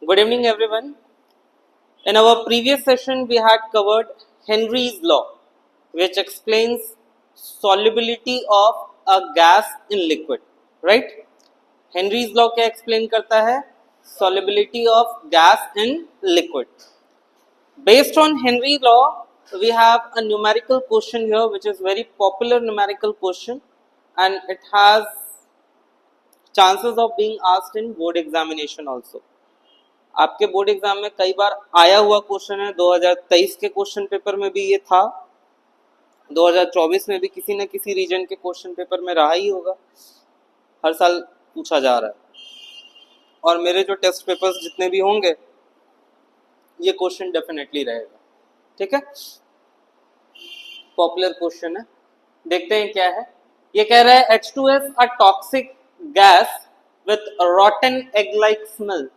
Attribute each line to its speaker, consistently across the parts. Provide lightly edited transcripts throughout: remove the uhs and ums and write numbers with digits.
Speaker 1: Good evening, everyone. In our previous session, we had covered Henry's law, which explains solubility of a gas in liquid. Right? Henry's law क्या explain करता है? Solubility of gas in liquid. Based on Henry's law, we have a numerical question here, which is very popular numerical question, and it has chances of being asked in board examination also. आपके board exam में कई बार आया हुआ question है, 2023 के question paper में भी ये था, 2024 में भी किसी न किसी रीजन के क्वेश्चन पेपर में रहा ही होगा, हर साल पूछा जा रहा है। और मेरे जो टेस्ट पेपर्स जितने भी होंगे ये क्वेश्चन डेफिनेटली रहेगा। ठीक है, पॉपुलर क्वेश्चन है, देखते हैं क्या है। ये कह रहा है H2S a toxic gas with रॉटन egg like smell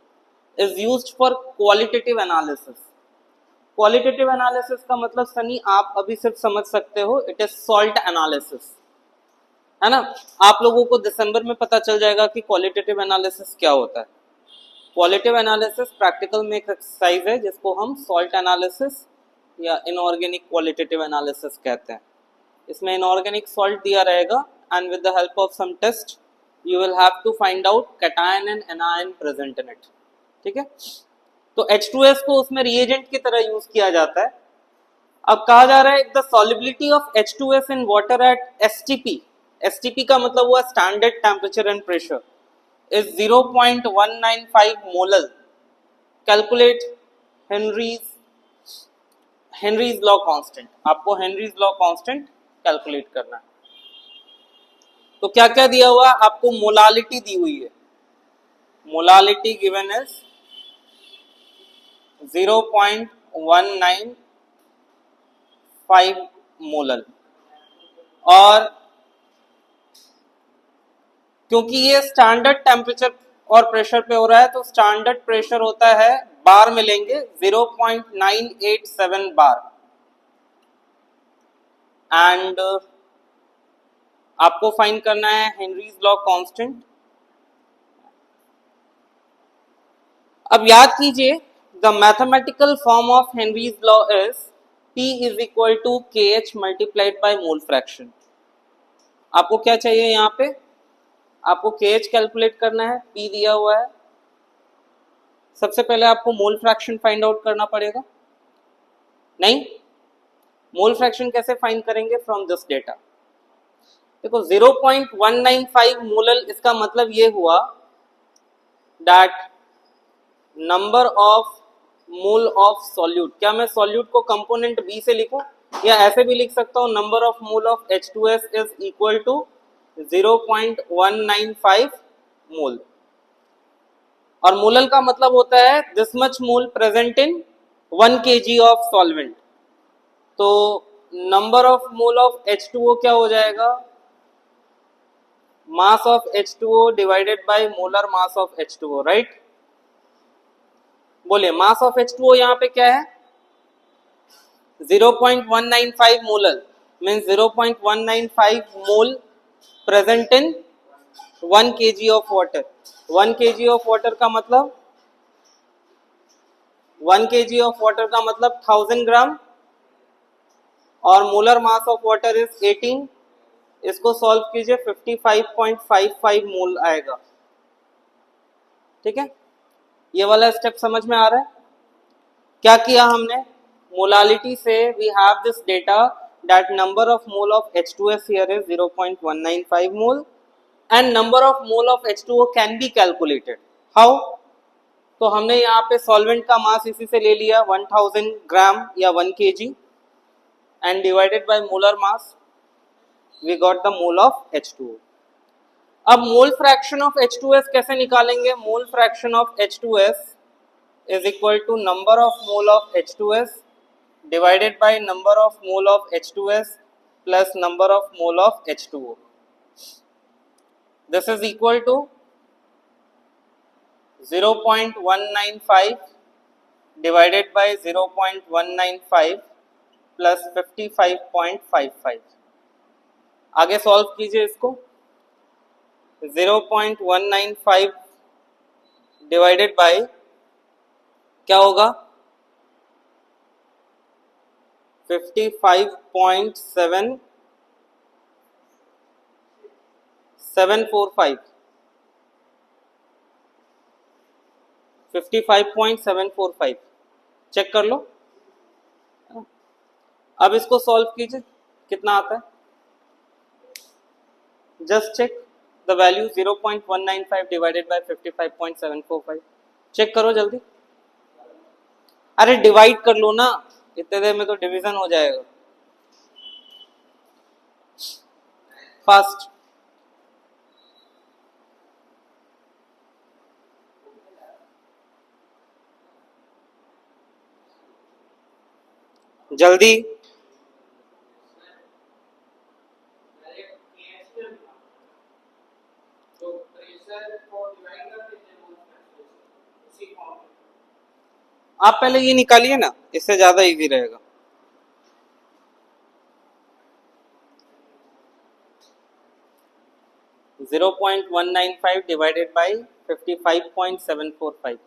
Speaker 1: is used for qualitative analysis. Qualitative analysis का मतलब सनी आप अभी सिर्फ समझ सकते हो, it is salt analysis, है ना। आप लोगों को दिसंबर में पता चल जाएगा कि qualitative analysis क्या होता है। Qualitative analysis प्रैक्टिकल में एक एक्सरसाइज है जिसको हम salt analysis या inorganic qualitative analysis कहते हैं। इसमें inorganic salt दिया रहेगा and with the help of some test you will have to find out cation and anion present in it. ठीक है, तो H2S को उसमें रिएजेंट की तरह यूज किया जाता है। अब कहा जा रहा है the solubility of H2S in water at STP, STP का मतलब हुआ standard temperature and pressure, is 0.195 molar. Calculate Henry's law constant. आपको हेनरीज लॉ कांस्टेंट कैलकुलेट करना है। तो क्या क्या दिया हुआ, आपको मोलालिटी दी हुई है, मोलालिटी गिवन इज 0.195 मोलर, और क्योंकि ये स्टैंडर्ड टेम्परेचर और प्रेशर पे हो रहा है तो स्टैंडर्ड प्रेशर होता है, बार मिलेंगे 0.987 बार, एंड आपको फाइंड करना है हेनरीज लॉ कांस्टेंट। अब याद कीजिए, the mathematical form of Henry's law is P is equal to KH multiplied by mole fraction. आपको क्या चाहिए यहाँ पे, आपको KH कैलकुलेट करना है, P दिया हुआ है। सबसे पहले आपको मोल फ्रैक्शन फाइंड आउट करना पड़ेगा। नहीं, मोल फ्रैक्शन कैसे फाइंड करेंगे, फ्रॉम दिस डेटा। देखो 0.195 मोलर, इसका मतलब ये हुआ that number of mole of solute. क्या मैं सॉल्यूट को कंपोनेंट बी से लिखूं, या ऐसे भी लिख सकता हूं, number of mole of H2S is equal to 0.195 mole. और मोलल का मतलब होता है this much mole present in 1 kg of solvent. तो number of mole of H2O क्या हो जाएगा, mass of H2O divided by molar mass of H2O, right. बोलिए मास ऑफ H2O यहाँ पे क्या है, 0.195 molar, means 0.195 mole present in 1 kg of water. 1 kg of water का मतलब 1 kg ऑफ वाटर का मतलब 1000 ग्राम, और molar mass of water is 18। इसको सॉल्व कीजिए, 55.55 मोल आएगा। ठीक है, ये वाला स्टेप समझ में आ रहा है। क्या किया हमने, मोलालिटी से we have this data that number of mole of H2S here is 0.195 mole and number of mole of H2O can be calculated. How, तो हमने यहाँ पे सॉल्वेंट का मास इसी से ले लिया 1000 ग्राम या 1 kg and divided by molar mass, we got the mole of H2O। अब मोल फ्रैक्शन ऑफ H2S कैसे निकालेंगे, mole fraction of H2S is equal to number of mole of H2S divided by number of mole of H2S plus number of mole of H2O. This is equal to 0.195 divided by 0.195 plus 55.55। आगे solve कीजिए इसको, 0.195 divided by क्या होगा 55.745 55.745 check कर लो। अब इसको solve कीजिए, कितना आता है, just check the value 0.195 divided by 55.745। Check करो जल्दी। अरे डिवाइड कर लो ना, इतने देर में तो डिवीजन हो जाएगा। फास्ट, जल्दी। आप पहले ये निकालिए ना, इससे ज्यादा इजी रहेगा। Zero 0.195 divided by 55.745।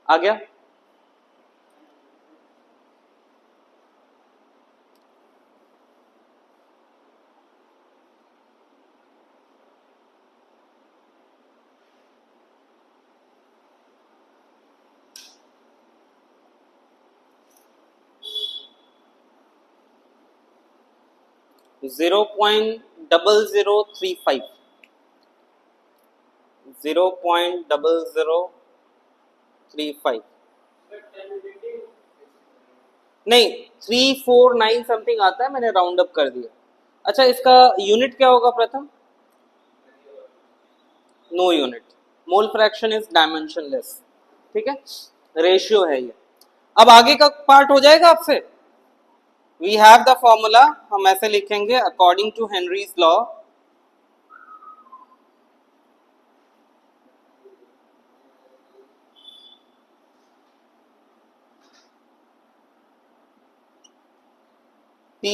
Speaker 1: आ गया? जीरो 0.0035 0.0035 नहीं 349 समथिंग आता है, मैंने राउंड अप कर दिया। अच्छा इसका यूनिट क्या होगा Pratham? No unit. Mole fraction is dimensionless, ठीक है, रेशियो है ये। अब आगे का पार्ट हो जाएगा आपसे। वी हैव द फॉर्मूला, हम ऐसे लिखेंगे according to Henry's law P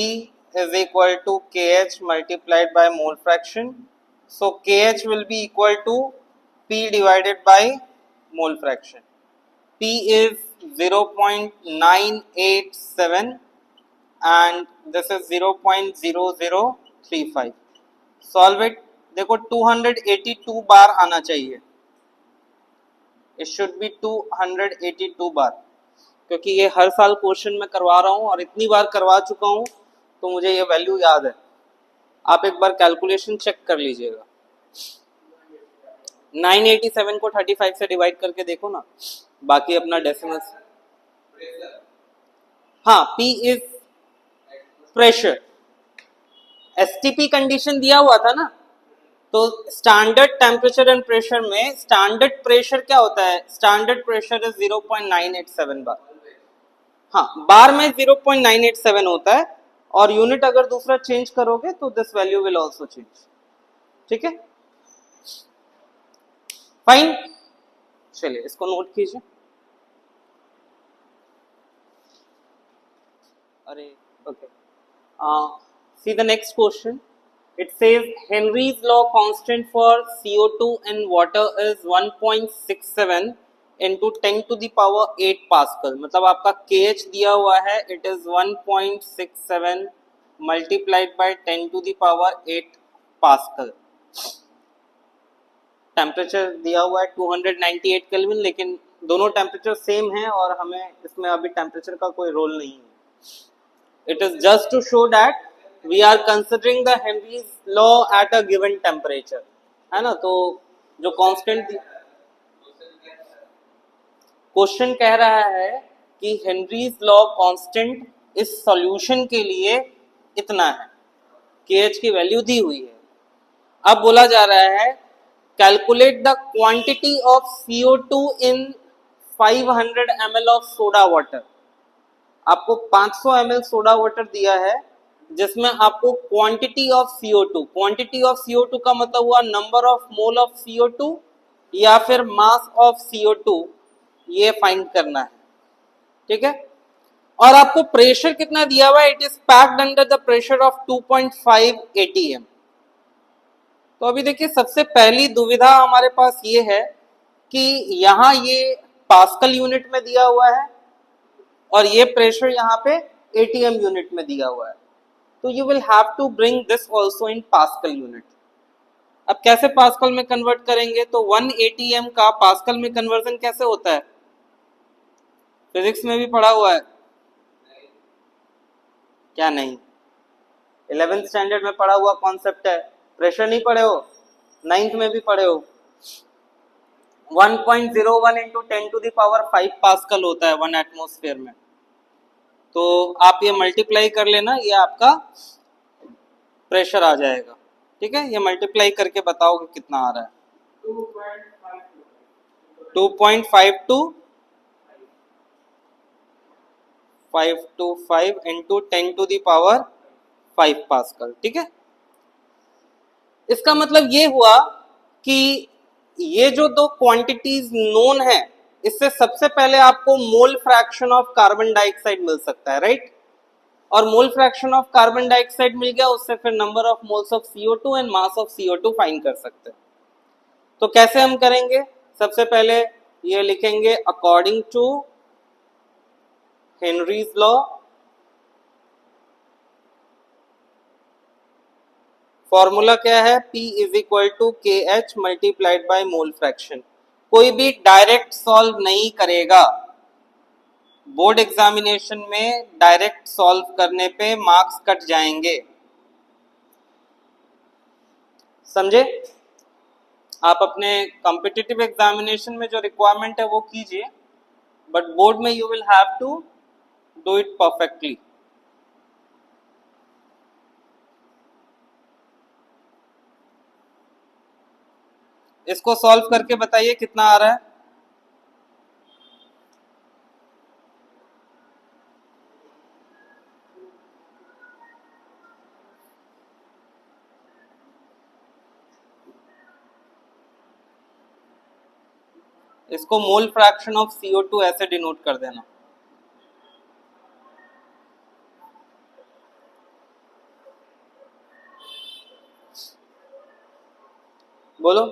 Speaker 1: is equal to KH multiplied by mole fraction. So KH will be equal to P divided by mole fraction. P is 0.987 and this is 0.0035. Solve it. देखो 282 बार आना चाहिए, it should be 282 बार, क्योंकि ये हर साल question में करवा रहा हूँ और इतनी बार करवा चुका हूँ तो मुझे ये वैल्यू याद है। आप एक बार कैलकुलेशन चेक कर लीजिएगा। 987 को 35 से डिवाइड करके देखो ना, बाकी अपना डेसिमल्स। हाँ, P is pressure, STP condition दिया हुआ था ना, तो स्टैंडर्ड टेम्परेचर एंड प्रेशर में स्टैंडर्ड प्रेशर क्या होता है? स्टैंडर्ड प्रेशर इज 0.987 बार। हाँ, बार में 0.987 होता है और यूनिट अगर दूसरा चेंज करोगे तो this value will also change, ठीक है, फाइन। चलिए इसको नोट कीजिए। अरे okay, see the next question. It says Henry's law constant for CO2 in water is 1.67 into 10 to the power 8 Pascal। मतलब आपका KH दिया हुआ है, it is 1.67 multiplied by 10 to the power 8 Pascal। Temperature दिया हुआ है 298 केल्विन, लेकिन दोनों टेम्परेचर सेम है और हमें इसमें अभी टेम्परेचर का कोई रोल नहीं है। It is just to show that we are considering the Henry's law at a given temperature, है ना। तो जो कांस्टेंट क्वेश्चन कह रहा है कि हेनरीज लॉ कांस्टेंट इस सॉल्यूशन के लिए इतना है, KH की वैल्यू दी हुई है। अब बोला जा रहा है calculate the quantity of CO2 in 500 ml of soda water. आपको 500 ml सोडा वाटर दिया है जिसमें आपको quantity of CO2, quantity of CO2 का मतलब हुआ number of mole of CO2 या फिर मास ऑफ CO2, ये फाइंड करना है, ठीक है। और आपको प्रेशर कितना दिया हुआ है, it is packed under the pressure of 2.5 atm। तो अभी देखिए सबसे पहली दुविधा हमारे पास ये है कि यहाँ ये पास्कल यूनिट में दिया हुआ है और ये प्रेशर यहाँ पे एटीएम यूनिट में दिया हुआ है, तो you will have to bring this also in pascal unit. अब कैसे पास्कल में कन्वर्ट करेंगे, तो 1 एटीएम का पास्कल में कन्वर्जन कैसे होता है, फिजिक्स में भी पढ़ा हुआ है क्या? नहीं, 11th स्टैंडर्ड में पढ़ा हुआ कॉन्सेप्ट है। प्रेशर नहीं पढ़े हो? 9th में भी पढ़े हो। 1.01 इंटू 10⁵ पास्कल होता है 1 एटमॉस्फेयर में। तो आप ये मल्टीप्लाई कर लेना, ये आपका प्रेशर आ जाएगा। ठीक है, ये मल्टीप्लाई करके बताओगे कितना आ रहा है। 2.52 525 इंटू 10⁵ पास्कल। ठीक है, इसका मतलब ये हुआ कि ये जो दो क्वांटिटीज नोन है, इससे सबसे पहले आपको mole fraction of carbon dioxide मिल सकता है, राइट? और mole fraction of carbon dioxide मिल गया, उससे फिर number of moles of CO2 and mass of CO2 find कर सकते हैं। तो कैसे हम करेंगे, सबसे पहले ये लिखेंगे according to Henry's law, formula क्या है, P is equal to KH multiplied by mole fraction. कोई भी डायरेक्ट सॉल्व नहीं करेगा, बोर्ड एग्जामिनेशन में डायरेक्ट सॉल्व करने पे मार्क्स कट जाएंगे, समझे? आप अपने कॉम्पिटिटिव एग्जामिनेशन में जो रिक्वायरमेंट है वो कीजिए, बट बोर्ड में you will have to do it perfectly. इसको सॉल्व करके बताइए कितना आ रहा है। इसको मोल फ्रैक्शन ऑफ CO2 ऐसे डिनोट कर देना। बोलो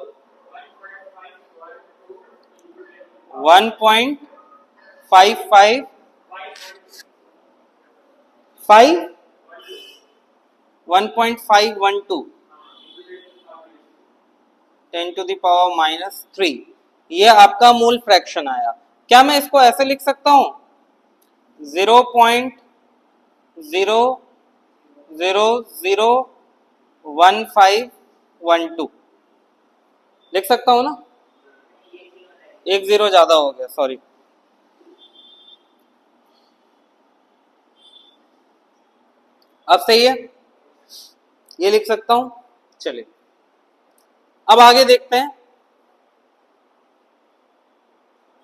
Speaker 1: 1.55 1.512 10⁻³ ये आपका मोल फ्रैक्शन आया। क्या मैं इसको ऐसे लिख सकता हूं 0.0001512 लिख सकता हूं ना? एक जीरो ज्यादा हो गया, सॉरी। अब सही है, ये लिख सकता हूं। चलिए अब आगे देखते हैं।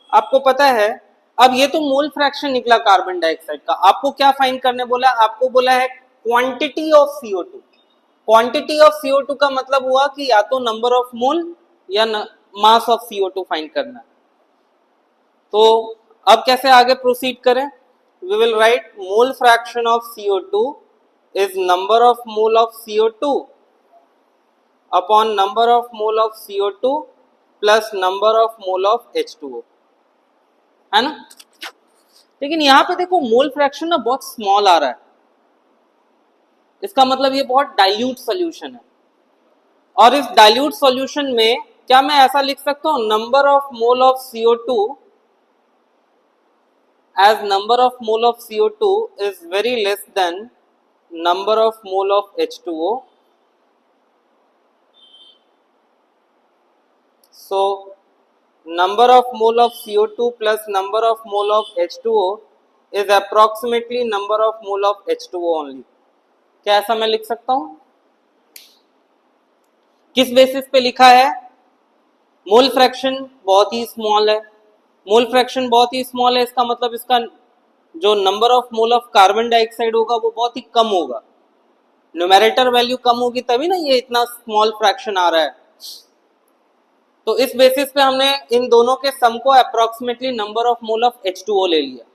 Speaker 1: आपको पता है, अब ये तो मोल फ्रैक्शन निकला कार्बन डाइऑक्साइड का, आपको क्या फाइंड करने बोला? आपको बोला है quantity of CO2। Quantity of CO2 का मतलब हुआ कि या तो नंबर ऑफ मोल या मास ऑफ CO2 फाइंड करना है। तो अब कैसे आगे प्रोसीड करें? We will write mole fraction of CO2 is number of mole of CO2 upon number of mole of CO2 plus number of mole of H2O, है ना? लेकिन यहां पे देखो मोल फ्रैक्शन ना बहुत स्मॉल आ रहा है, इसका मतलब ये बहुत डाइल्यूट सॉल्यूशन है। और इस डाइल्यूट सॉल्यूशन में क्या मैं ऐसा लिख सकता हूं number of mole of CO2 as number of mole of CO2 is very less than number of mole of H2O, so number of mole of CO2 plus number of mole of H2O is approximately number of mole of H2O only। क्या ऐसा मैं लिख सकता हूं? किस basis पे लिखा है? मोल फ्रैक्शन बहुत ही स्मॉल है। मोल फ्रैक्शन बहुत ही स्मॉल है, इसका मतलब इसका जो number of mole of carbon dioxide होगा वो बहुत ही कम होगा। न्यूमेरेटर वैल्यू कम होगी तभी ना ये इतना स्मॉल फ्रैक्शन आ रहा है। तो इस बेसिस पे हमने इन दोनों के सम को approximately number of mole of H2O ले लिया,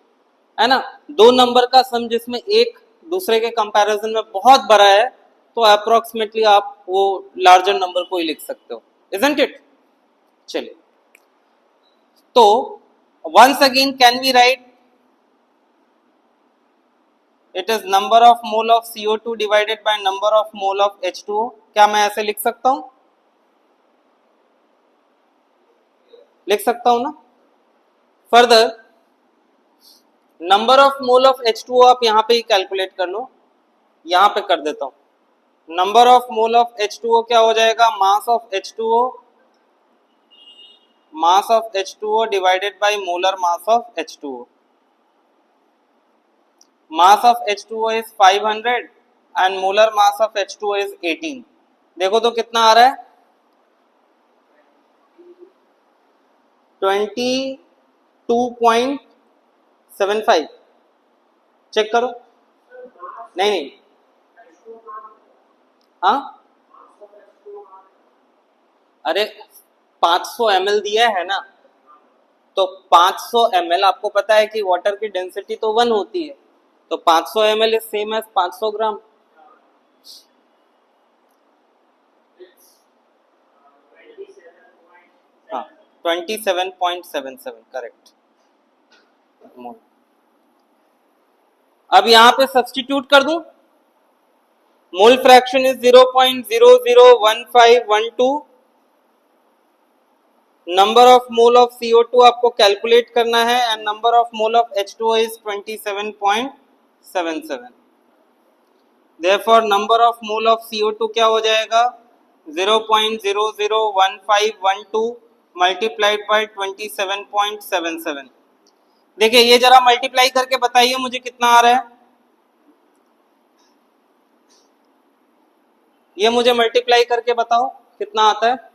Speaker 1: है ना? दो नंबर का सम जिसमें एक दूसरे के कंपैरिजन में बहुत बड़ा है, तो अप्रोक्सीमेटली आप वो लार्जर नंबर को ही लिख सकते हो, इजंट इट? चलिए, तो once again can we write it is number of mole of CO2 divided by number of mole of H2O। क्या मैं ऐसे लिख सकता हूं? लिख सकता हूं ना? Further number of mole of H2O आप यहां पे ही कैलकुलेट कर लो, यहां पे कर देता हूं। Number of mole of H2O क्या हो जाएगा? Mass of H2O divided by molar mass of H2O। Mass of H2O is 500 and molar mass of H2O is 18। देखो तो कितना आ रहा है? 22.75। चेक करो। नहीं नहीं, हाँ, अरे 500 ml दिया है ना, तो 500 ml आपको पता है कि वाटर की डेंसिटी तो 1 होती है, तो 500 ml इज सेम एज 500 ग्राम। हाँ, 27.77 करेक्ट। अब यहां पे सब्स्टिट्यूट कर दूं, मोल fraction is 0.001512। Number of mole of CO2 आपको कैलकुलेट करना है and number of mole of H2O is 27.77। Therefore number of mole of CO2 क्या हो जाएगा? 0.001512 मल्टीप्लाइड बाय 27.77। देखिए ये जरा मल्टीप्लाई करके बताइए मुझे कितना आ रहा है, ये मुझे मल्टीप्लाई करके बताओ कितना आता है।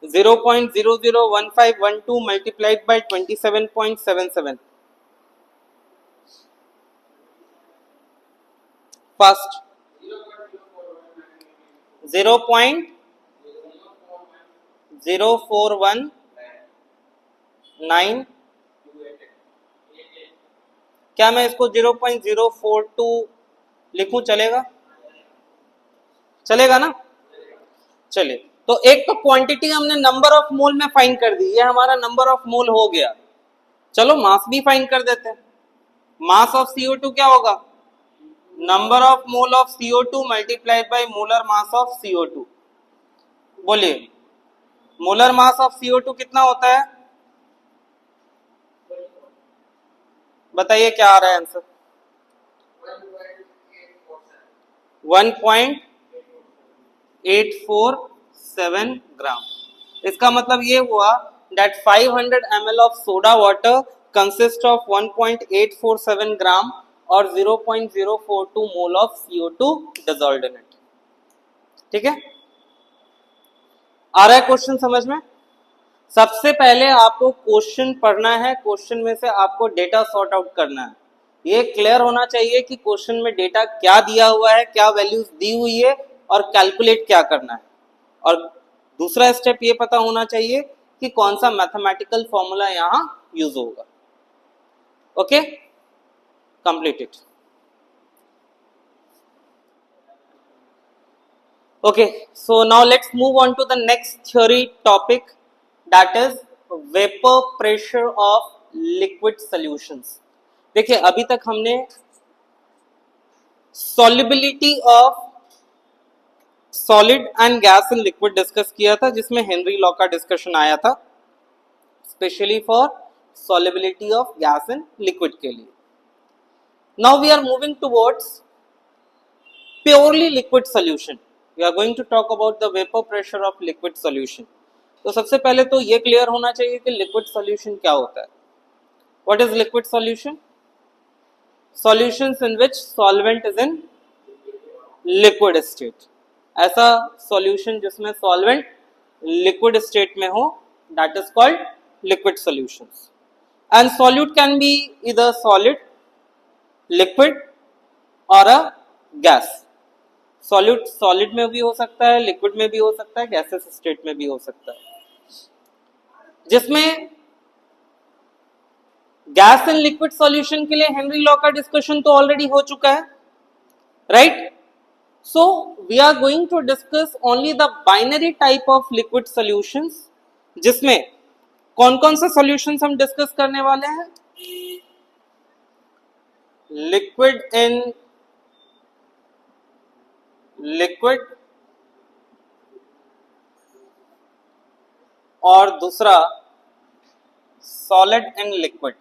Speaker 1: 0.001512 multiplied by 27.77। फर्स्ट 0.0419। क्या मैं इसको 0.042 लिखूं? चलेगा? चलेगा ना? चलिए, तो एक तो क्वांटिटी हमने नंबर ऑफ मोल में फाइंड कर दी, ये हमारा नंबर ऑफ मोल हो गया। चलो मास भी फाइंड कर देते हैं। मास ऑफ CO2 क्या होगा? Number of mole of CO2 multiplied by molar mass of CO2। बोलिए मोलर मास ऑफ CO2 कितना होता है? बताइए क्या आ रहा है आंसर? 1.847 ग्राम। इसका मतलब ये हुआ that 500 ml of soda water consists of 1.847 ग्राम और 0.042 मोल of CO2 dissolved in it। ठीक है, आ रहा है क्वेश्चन समझ में? सबसे पहले आपको क्वेश्चन पढ़ना है, क्वेश्चन में से आपको डेटा सॉर्ट आउट करना है। ये क्लियर होना चाहिए कि क्वेश्चन में डेटा क्या दिया हुआ है, क्या वैल्यूज दी हुई है और कैलकुलेट क्या करना है। और दूसरा स्टेप ये पता होना चाहिए कि कौन सा मैथमेटिकल फॉर्मूला यहां यूज होगा। Okay, completed. Okay, so now let's move on to the next theory topic, that is vapor pressure of liquid solutions। देखिए अभी तक हमने solubility of solid and gas in liquid discuss किया था, जिसमें Henry law का discussion आया था specially for solubility of gas in liquid के लिए। Now we are moving towards purely liquid solution। We are going to talk about the vapor pressure of liquid solution। तो सबसे पहले तो ये क्लियर होना चाहिए कि लिक्विड सॉल्यूशन क्या होता है। What is liquid solution? Solutions in which solvent is in liquid state। ऐसा सॉल्यूशन जिसमें सॉल्वेंट लिक्विड स्टेट में हो, that is called liquid solutions। And solute can be either solid, liquid or a gas। Solid solid में भी हो सकता है, liquid में भी हो सकता है, गैसेस स्टेट में भी हो सकता है। जिसमें गैस एंड लिक्विड सॉल्यूशन के लिए हेनरी लॉ का डिस्कशन तो ऑलरेडी हो चुका है, right? So we are going to discuss only the binary type of liquid solutions, जिसमें कौन कौन से सॉल्यूशंस हम डिस्कस करने वाले हैं? लिक्विड इन लिक्विड, और दूसरा solid in liquid.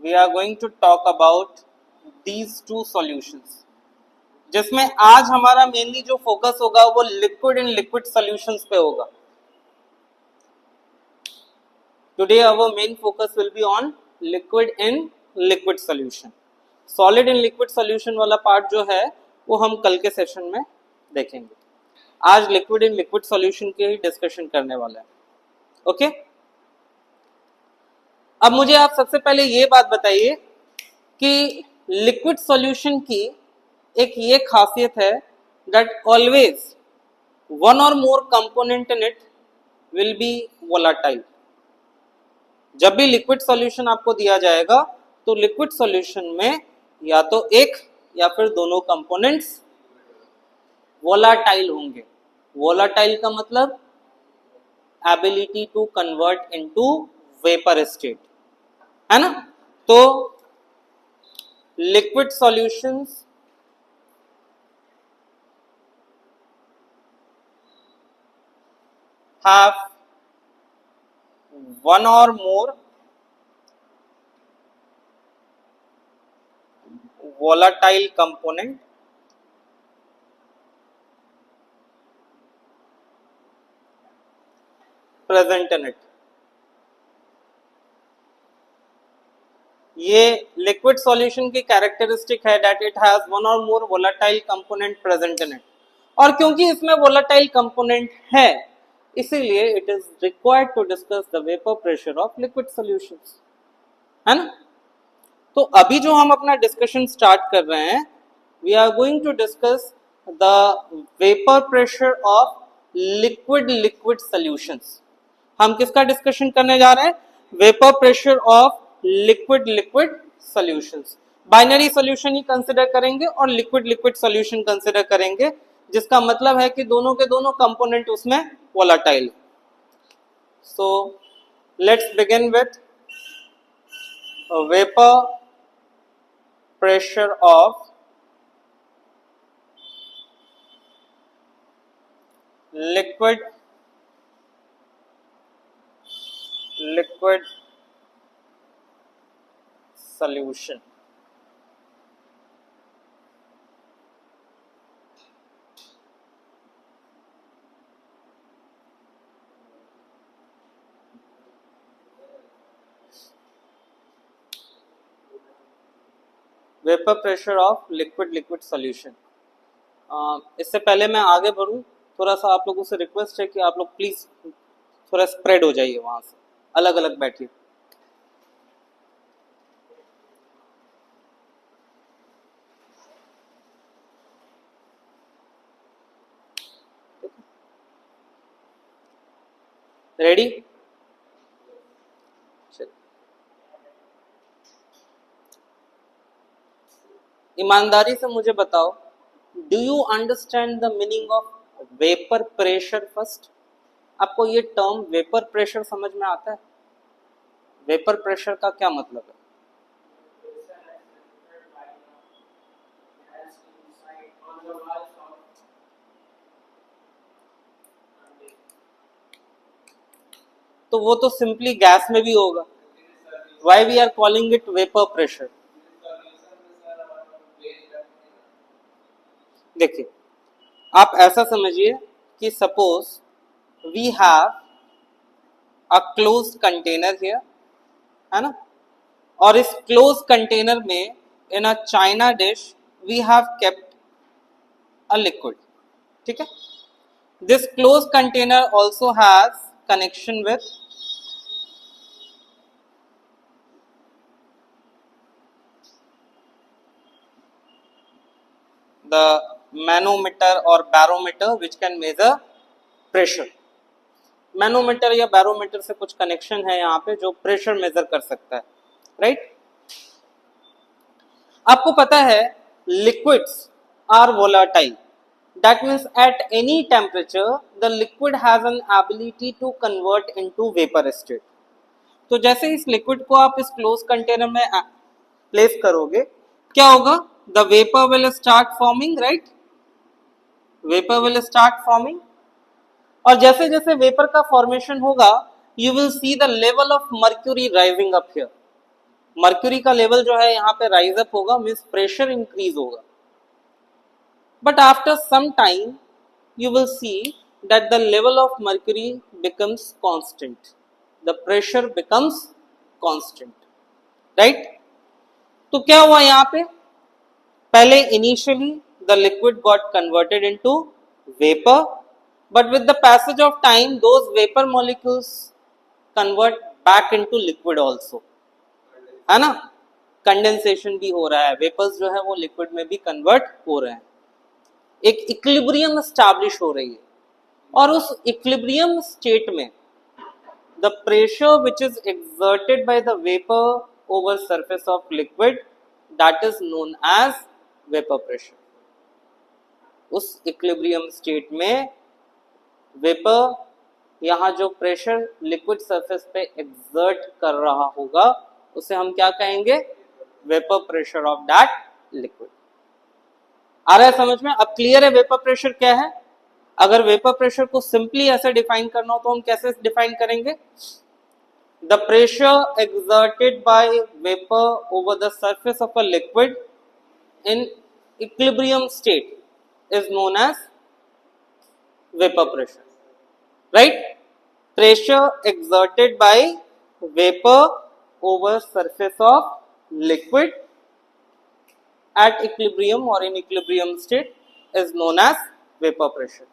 Speaker 1: We are going to talk about these two solutions, जिसमें आज हमारा मेनली जो फोकस होगा वो लिक्विड इन लिक्विड सॉल्यूशंस पे होगा. Today our main focus will be on liquid in liquid solution. Solid in liquid solution वाला part जो है वो हम कल के सेशन में देखेंगे. आज लिक्विड इन लिक्विड सॉल्यूशन की ही डिस्कशन करने वाला है. ओके अब मुझे आप सबसे पहले ये बात बताइए कि लिक्विड सॉल्यूशन की एक ये खासियत है दैट ऑलवेज वन और more component in it will be volatile. जब भी लिक्विड सॉल्यूशन आपको दिया जाएगा तो लिक्विड सॉल्यूशन में या तो एक या फिर दोनों कंपोनेंट्स वोलाटाइल होंगे. वोलाटाइल का मतलब ability to convert into vapour state, है ना? तो liquid solutions have one or more volatile component present in it. ये लिक्विड सॉल्यूशन की कैरेक्टरिस्टिक है that it has one or more volatile component present in it. और क्योंकि इसमें volatile component है इसीलिए it is required to discuss the vapour pressure of liquid solutions, है ना? तो अभी जो हम अपना डिस्कशन स्टार्ट कर रहे हैं we are going to discuss the vapour pressure of liquid liquid solutions. हम किसका डिस्कशन करने जा रहे हैं? Vapour pressure of liquid liquid solutions. Binary solution ही कंसिडर करेंगे और लिक्विड लिक्विड सॉल्यूशन कंसिडर करेंगे, जिसका मतलब है कि दोनों के दोनों कंपोनेंट उसमें volatile. So let's begin with vapor pressure of liquid liquid solution. Vapour pressure of liquid liquid solution. इससे पहले मैं आगे बढ़ूं थोड़ा सा आप लोगों से रिक्वेस्ट है कि आप लोग प्लीज थोड़ा स्प्रेड हो जाइए, वहां से अलग अलग बैठिए. रेडी? ईमानदारी से मुझे बताओ, do you understand the meaning of vapour pressure first? आपको ये टर्म वेपर प्रेशर समझ में आता है? वेपर प्रेशर का क्या मतलब है? तो वो तो सिंपली गैस में भी होगा. Why we are calling it vapour pressure? देखिए आप ऐसा समझिए कि suppose we have a closed container here, है ना? और इस क्लोज कंटेनर में in a china dish we have kept a liquid. ठीक है? This close container also has connection with the manometer or barometer which can measure pressure. Manometer या barometer से कुछ कनेक्शन है यहाँ पे जो प्रेशर मेजर कर सकता है, राइट। आपको पता है liquids are volatile, that means at any temperature the liquid has an ability to convert into vapour state. तो जैसे इस लिक्विड को आप इस क्लोज कंटेनर में प्लेस करोगे, क्या होगा, the vapour will start forming, right, vapour will start forming. और जैसे जैसे वेपर का फॉर्मेशन होगा you will see the level of mercury rising up here. Mercury का लेवल जो है यहाँ पे राइज अप होगा, मीन्स प्रेशर इंक्रीज होगा। But after some time you will see that the level of mercury becomes constant, the pressure becomes constant, right। तो क्या हुआ यहाँ पे, पहले initially the liquid got converted into vapor, but with the passage of time those vapor molecules convert back into liquid also, है ना, condensation भी हो रहा है, वेपर्स जो है वो लिक्विड में भी कन्वर्ट हो रहे हैं, एक इक्विलिब्रियम स्टैब्लिश हो रही है। और उस इक्विलिब्रियम स्टेट में the pressure which is exerted by the vapour over surface of liquid that is known as vapour pressure. उस इक्विलिब्रियम स्टेट में वेपर यहाँ जो प्रेशर लिक्विड सरफेस पे एक्सर्ट कर रहा होगा उसे हम क्या कहेंगे, vapour pressure of that liquid. आ रहा है समझ में, अब क्लियर है वेपर प्रेशर क्या है। अगर वेपर प्रेशर को सिंपली ऐसे डिफाइन करना हो तो हम कैसे डिफाइन करेंगे, the pressure exerted by vapour over the surface of a liquid in equilibrium state is known as vapour pressure, right. Pressure exerted by vapour over surface of liquid at equilibrium or in equilibrium state is known as vapor pressure।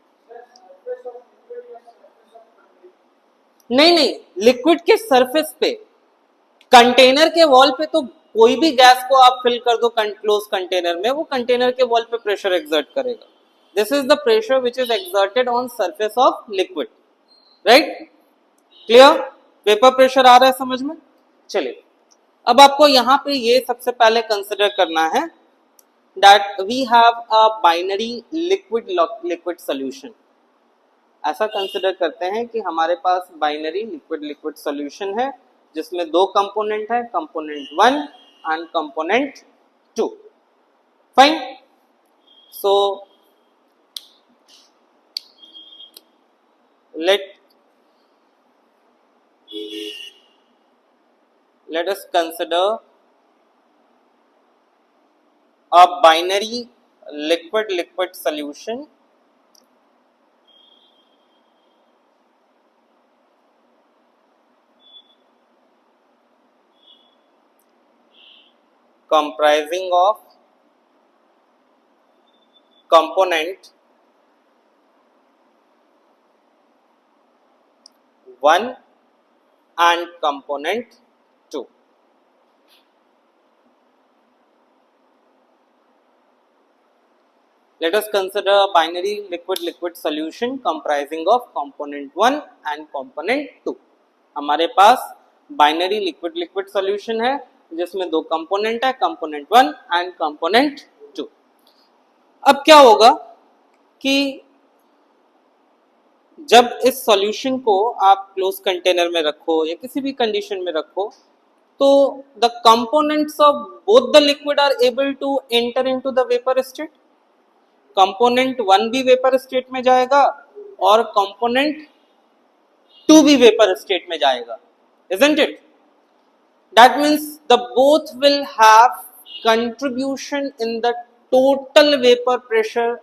Speaker 1: नहीं, liquid के surface पे, container के wall पे तो कोई भी gas को आप फिल कर दो क्लोज कंटेनर में, वो कंटेनर के वॉल पे प्रेशर एक्सर्ट करेगा। This is the pressure which is exerted on surface of liquid, right. Clear, vapour pressure आ रहा है समझ में। चलिए अब आपको यहाँ पे ये सबसे पहले कंसिडर करना है that we have a binary liquid solution. ऐसा कंसिडर करते हैं कि हमारे पास बाइनरी लिक्विड सॉल्यूशन है जिसमें दो कंपोनेंट है, component 1 and component 2, fine. So let us consider a binary liquid solution comprising of component 1 and component 2। Let us consider a binary liquid solution comprising of component 1 and component 2। हमारे पास binary liquid solution है जिसमें दो component है, component 1 and component 2। अब क्या होगा कि जब इस सॉल्यूशन को आप क्लोज कंटेनर में रखो या किसी भी कंडीशन में रखो तो the components of both the liquid are able to enter into the vapour state. Component 1 भी वेपर स्टेट में जाएगा और कंपोनेंट 2 भी वेपर स्टेट में जाएगा, isn't it? That means the both will have contribution in the total vapor pressure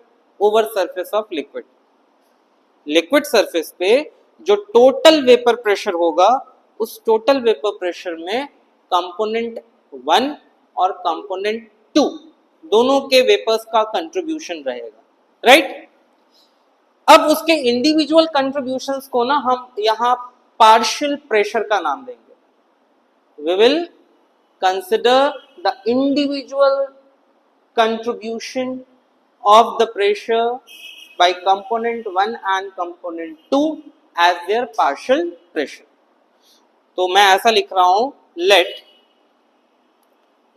Speaker 1: over surface of liquid। Liquid surface पे जो total vapour pressure होगा उस टोटल वेपर प्रेशर में कंपोनेंट 1 और कंपोनेंट 2 दोनों के वेपर्स का कंट्रीब्यूशन रहेगा, राइट। अब उसके इंडिविजुअल कंट्रीब्यूशंस को ना हम यहाँ पार्शियल प्रेशर का नाम देंगे। We will consider the individual contribution of the pressure by component 1 and component 2 as their partial pressure. तो मैं ऐसा लिख रहा हूं, let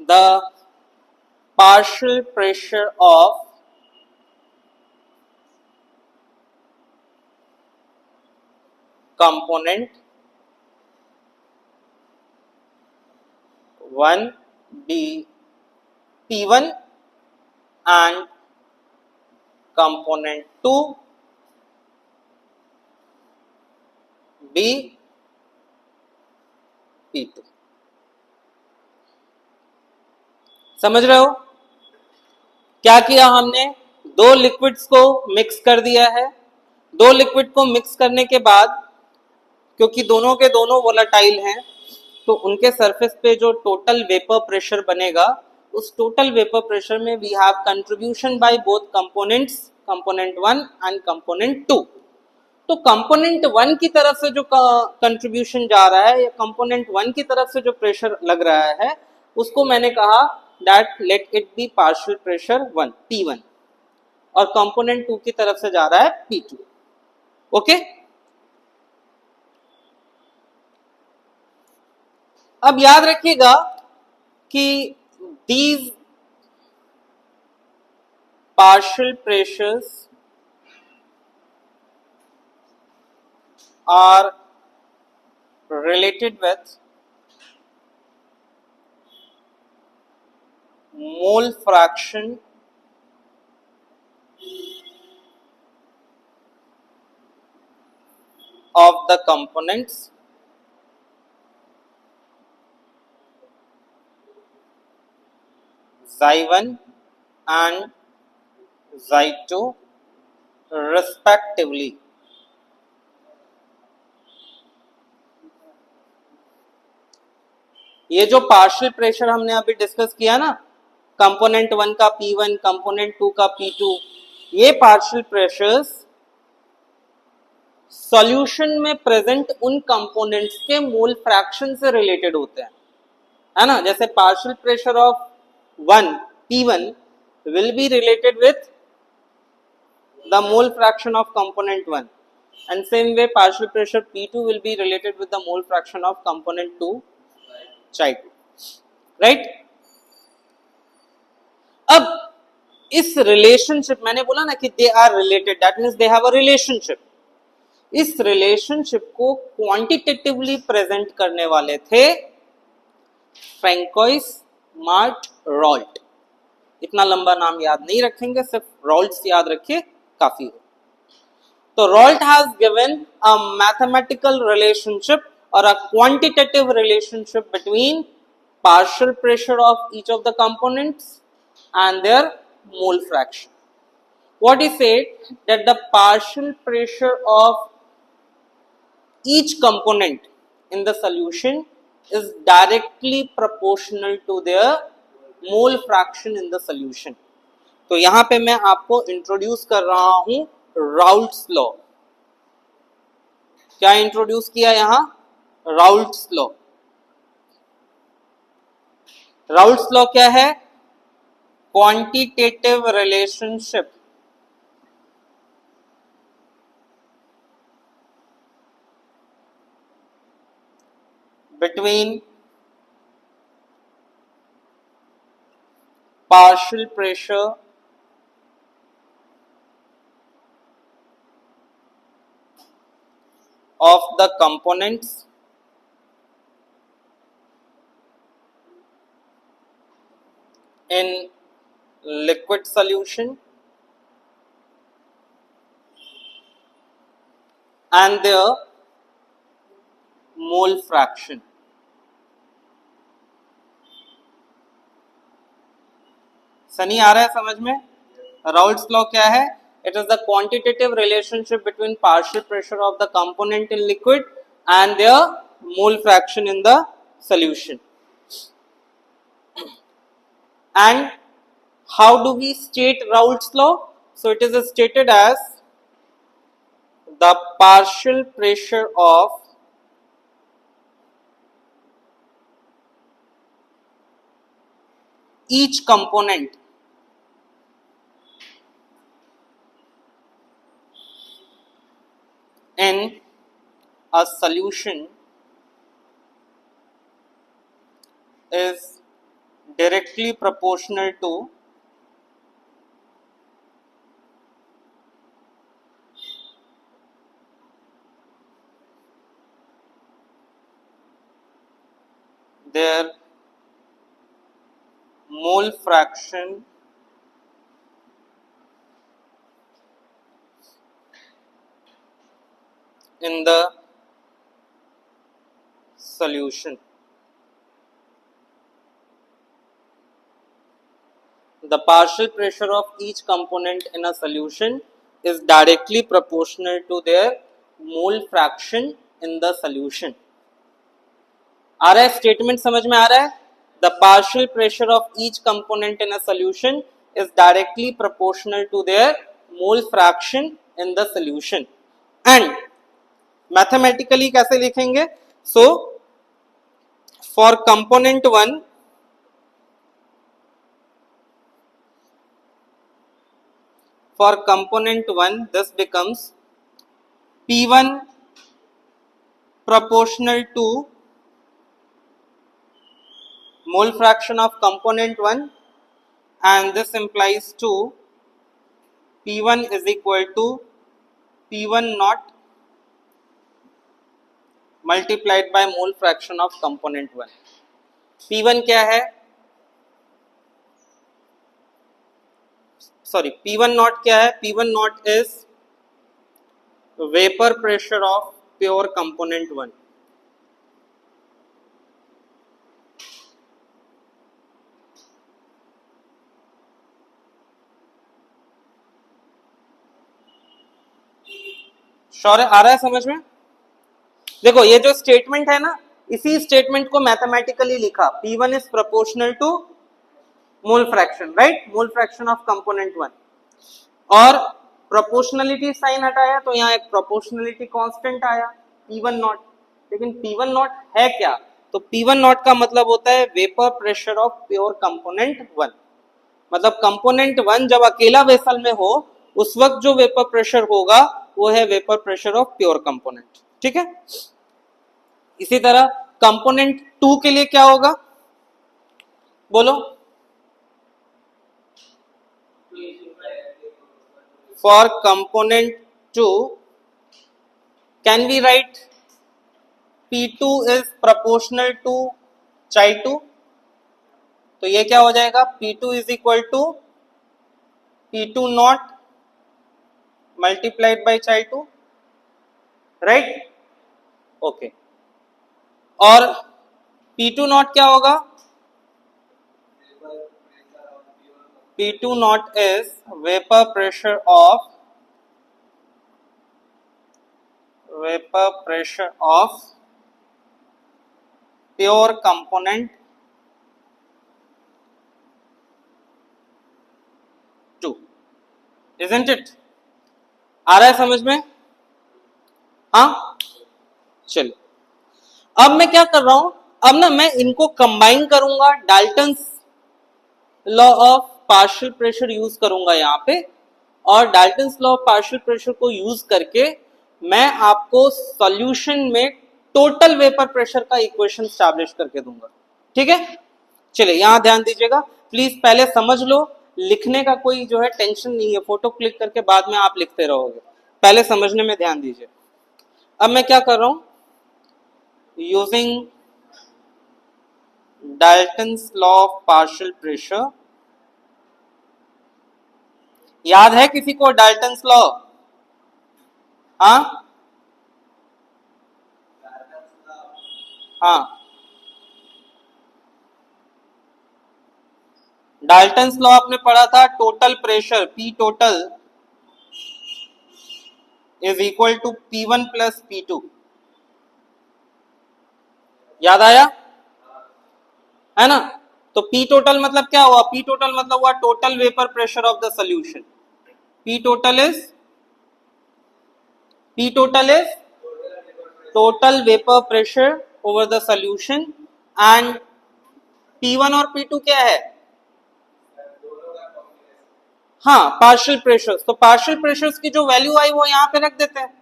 Speaker 1: the partial pressure of component 1 be P1 and component 2 be P2. समझ रहे हो? क्या किया हमने? दो लिक्विड्स को मिक्स कर दिया है। दो लिक्विड को मिक्स करने के बाद, क्योंकि दोनों के दोनों वोलेटाइल हैं, तो उनके सरफेस पे जो टोटल वेपर प्रेशर बनेगा, उस टोटल वेपर प्रेशर में we have contribution by both components, component 1 and component 2। तो कंपोनेंट 1 की तरफ से जो कंट्रीब्यूशन जा रहा है या कंपोनेंट 1 की तरफ से जो प्रेशर लग रहा है, उसको मैंने कहा that let it be partial pressure 1 P1, और कंपोनेंट 2 की तरफ से जा रहा है P2। ओके, अब याद रखिएगा कि these partial pressures are related with mole fraction of the components Xy1 and Xy2 respectively। ये जो पार्शियल प्रेशर हमने अभी डिस्कस किया ना, कंपोनेंट 1 का P1, कंपोनेंट 2 का P2, ये पार्शियल प्रेशर्स सॉल्यूशन में प्रेजेंट उन कंपोनेंट्स के मोल फ्रैक्शन से रिलेटेड होते हैं, है ना। जैसे partial pressure of 1 P1 will be related with the mole fraction of component 1, and same way partial pressure P2 will be related with the mole fraction of component 2 Chi2, right। अब इस relationship, मैंने बोला ना कि they are related, that means they have a relationship. इस relationship को quantitatively present करने वाले थे फ्रैंकोइस, मार्ट, रॉल्ट। इतना लंबा नाम याद नहीं रखेंगे, सिर्फ रॉल्ट्स याद रखिए, काफी हो। तो Raoult has given a mathematical relationship और a quantitative relationship between partial pressure of each of the components and their mole fraction. What he said that the partial pressure of each component in the solution is directly proportional to their mole fraction in the solution. तो यहां पे मैं आपको introduce कर रहा हूं Raoult's law. क्या introduce किया यहां? Raoult's law. राउल्ट्स लॉ क्या है? Quantitative relationship between partial pressure of the components in liquid solution and their mole fraction. Sunny आ रहा है समझ में? राउल्ट्स लॉ क्या है? It is the quantitative relationship between partial pressure of the component in liquid and their mole fraction in the solution. And how do we state Raoult's law? So it is stated as the partial pressure of each component in a solution is directly proportional to their mole fraction in the solution. The partial pressure of each component in a solution is directly proportional to their mole fraction in the solution. आ रहा है statement समझ में आ रहा है? The partial pressure of each component in a solution is directly proportional to their mole fraction in the solution. And mathematically कैसे लिखेंगे? So for component 1, this becomes P1 proportional to mole fraction of component 1, and this implies to P1 is equal to P1 naught multiplied by mole fraction of component 1. P1 क्या है? P1 naught क्या है? P1 naught is vapor pressure of pure component 1. Sure आ रहा है समझ में? देखो ये जो स्टेटमेंट है ना, इसी स्टेटमेंट को मैथमेटिकली लिखा, P1 is proportional to mole fraction, right? Mole fraction of component 1, और प्रोपोर्शनलिटी साइन हटाया तो यहाँ एक प्रोपोर्शनलिटी कांस्टेंट आया P1 नॉट. लेकिन P1 नॉट है क्या? तो P1 नॉट का मतलब होता है vapour pressure of pure component 1. मतलब कंपोनेंट 1 जब अकेला वेसल में हो उस वक्त जो वेपर प्रेशर होगा वो है vapour pressure of pure component. ठीक है? इसी तरह कंपोनेंट 2 के लिए क्या होगा बोलो? For component 2, can we write P2 is proportional to chi 2? तो ये क्या हो जाएगा? P2 is equal to P2 naught multiplied by chi 2, right? Okay. और P2 naught क्या होगा? P2 naught is vapor pressure of pure component 2, isn't it? आ रहा है समझ में? हाँ, चलो अब मैं क्या कर रहा हूं, अब ना मैं इनको कंबाइन करूंगा, Dalton's law of partial pressure use करूंगा यहाँ पे, और Dalton's law of partial pressure को यूज करके मैं आपको सॉल्यूशन में टोटल वेपर प्रेशर का इक्वेशन स्टैब्लिश करके दूंगा. ठीक है? चलिए यहां ध्यान दीजिएगा प्लीज, पहले समझ लो, लिखने का कोई जो है टेंशन नहीं है, फोटो क्लिक करके बाद में आप लिखते रहोगे, पहले समझने में ध्यान दीजिए. अब मैं क्या कर रहा हूं, using Dalton's law of partial pressure. याद है किसी को डाल्टन्स लॉ? हाँ हाँ, डाल्टन्स लॉ आपने पढ़ा था, total pressure P total is equal to P1 plus P2. याद आया है ना? तो P टोटल मतलब क्या हुआ? P टोटल मतलब हुआ total vapour pressure of the solution. P total is total vapour pressure over the solution, and P1 और P2 क्या है? हाँ, पार्शियल प्रेशर्स. तो पार्शियल प्रेशर्स की जो वैल्यू आई वो यहां पे रख देते हैं.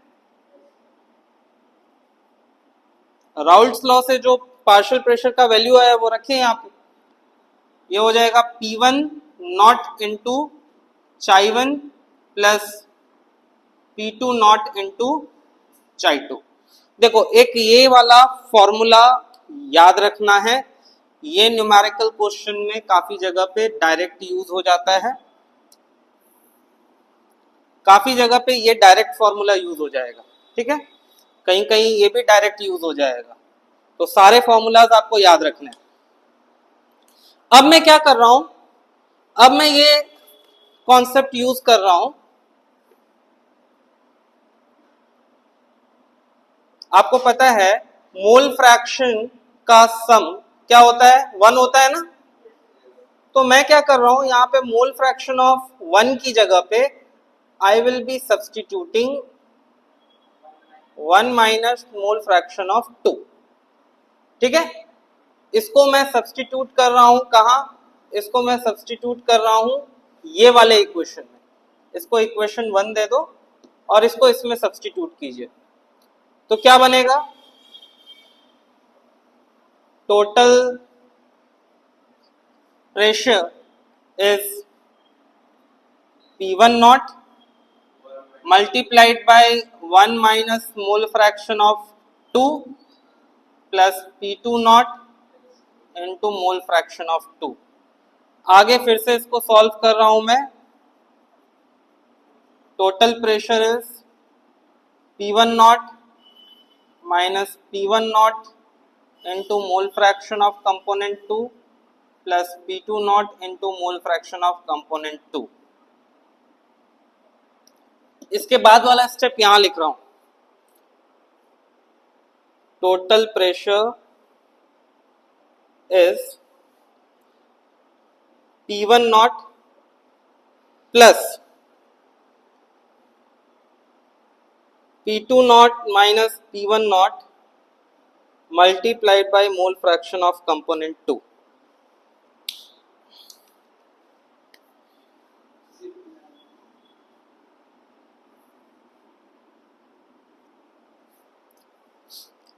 Speaker 1: राउल्ट्स लॉ से जो पार्शियल प्रेशर का वैल्यू है वो रखें यहाँ पे, ये हो जाएगा P1 not into chi1 plus P2 not into chi2। देखो एक ये वाला फॉर्मूला याद रखना है, ये न्यूमेरिकल क्वेश्चन में काफी जगह पे डायरेक्ट यूज हो जाता है, काफी जगह पे ये डायरेक्ट फॉर्मूला यूज हो जाएगा, ठीक है, कहीं कहीं ये भी डायरेक्ट यूज हो जाएगा, तो सारे फॉर्मूलाज आपको याद रखने हैं। अब मैं क्या कर रहा हूं, अब मैं ये कॉन्सेप्ट यूज कर रहा हूं, आपको पता है मोल फ्रैक्शन का सम क्या होता है, 1 होता है ना, तो मैं क्या कर रहा हूं यहां पे मोल फ्रैक्शन ऑफ 1 की जगह पे I will be substituting 1 minus mole fraction of 2, ठीक है, इसको मैं सब्सटीट्यूट कर रहा हूं कहां, इसको मैं सब्सटीट्यूट कर रहा हूं ये वाले इक्वेशन में, इसको इक्वेशन 1 दे दो और इसको इसमें सब्सटीट्यूट कीजिए, तो क्या बनेगा, total pressure is P1 not multiplied by 1 minus mole fraction of 2 plus P2 naught into mole fraction of 2। आगे फिर से इसको सॉल्व कर रहा हूं मैं, total pressure is P1 naught minus P1 naught into mole fraction of component 2 plus P2 naught into mole fraction of component 2। इसके बाद वाला स्टेप यहां लिख रहा हूं, total pressure is P1 not plus P2 not minus P1 not multiplied by mole fraction of component 2।